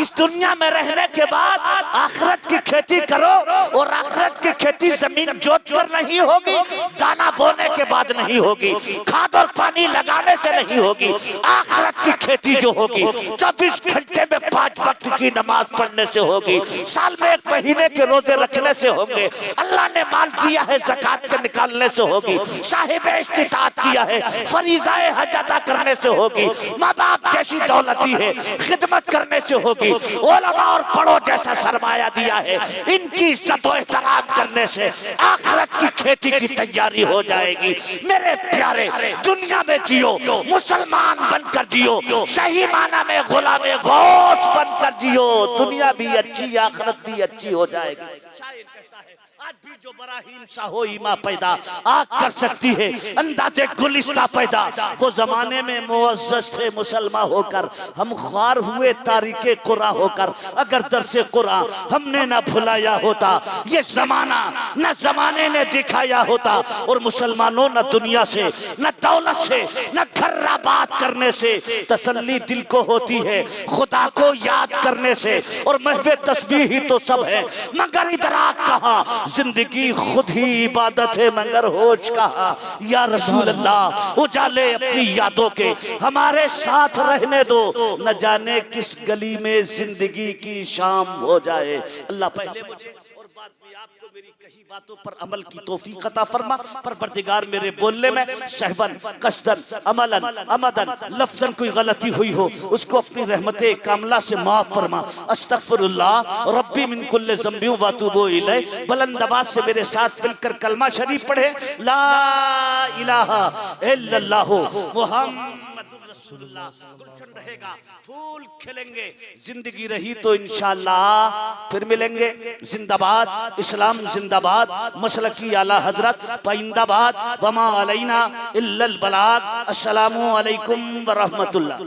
[SPEAKER 1] इस दुनिया में रहने के बाद आखिरत की खेती करो, और आखिरत की खेती जमीन जोत कर नहीं होगी, दाना बोने के बाद नहीं होगी, खाद और पानी लगाने से नहीं होगी। आखिरत की खेती जो होगी 24 घंटे में 5 वक्त की नमाज पढ़ने से होगी, साल में 1 महीने के रोजे रखने से होंगे, अल्लाह ने माल दिया है ज़कात के निकालने से होगी, साहिब इस्तिताअत किया है फरीज़ाए हज अदा करने से होगी, माँ बाप जैसी दौलत दी है खिदमत करने से होगी, उलमा और पढ़ो जैसा सरमाया दिया है इनकी इज्जत और एहतराम करने से आखिरत की खेती की तैयारी हो जाएगी। मेरे प्यारे, दुनिया में जियो, मुसलमान बनकर जियो, सही माना में गुलाम गौस बनकर जियो, दुनिया भी अच्छी आखिरत भी अच्छी हो जाएगी। शायर कहता है आज भी जो बराहीम सा हो ईमा पैदा आग कर सकती है अंदाजे गुलिस्ता पैदा। वो जमाने में मुअज़्ज़ज़ थे मुसलमान होकर, हम ख्वार हुए तारीके कुरा होकर, अगर दरसे कुरा हमने ना भुलाया होता, ये जमाना न जमाने ने दिखाया होता, और मुसलमानों न दुनिया से न दौलत से न खर्राबात करने से तसल्ली दिल को होती है खुदा को याद करने से, और महवे तस्बीह ही तो सब है मगर इधर आ कहा जिंदगी खुद ही इबादत है मगर होश कहा। या रसूल अल्लाह उजाले अपनी यादों के हमारे साथ रहने दो, न जाने किस गली में जिंदगी की शाम हो जाए। अल्लाह पहले मुझे और बाद में आपको मेरी कही बातों पर अमल की तौफीक अता फरमा। परवरदिगार मेरे बोलने में सहवन कसदन अमलन अमदन लफ्जन कोई गलती हुई हो उसको अपनी रहमते कामला से माफ फरमा। अस्तगफिरुल्लाह रब्बी मिन कुल्li ज़ंबि व अतूबु इलैह। बुलंद आवाज से मेरे साथ मिलकर कलमा शरीफ पढ़े, ला इलाहा इल्लल्लाहु मुहम्मदुर रसूलुल्लाह। गुलशन रहेगा, फूल खिलेंगे, जिंदगी रही तो इंशाअल्लाह फिर मिलेंगे। जिंदाबाद इस्लाम, जिंदाबाद मसलकी आला हजरत, पाइंदाबाद वमा अलैना इल्लल बलाग। अस्सलामु अलैकुम व रहमतुल्लाह।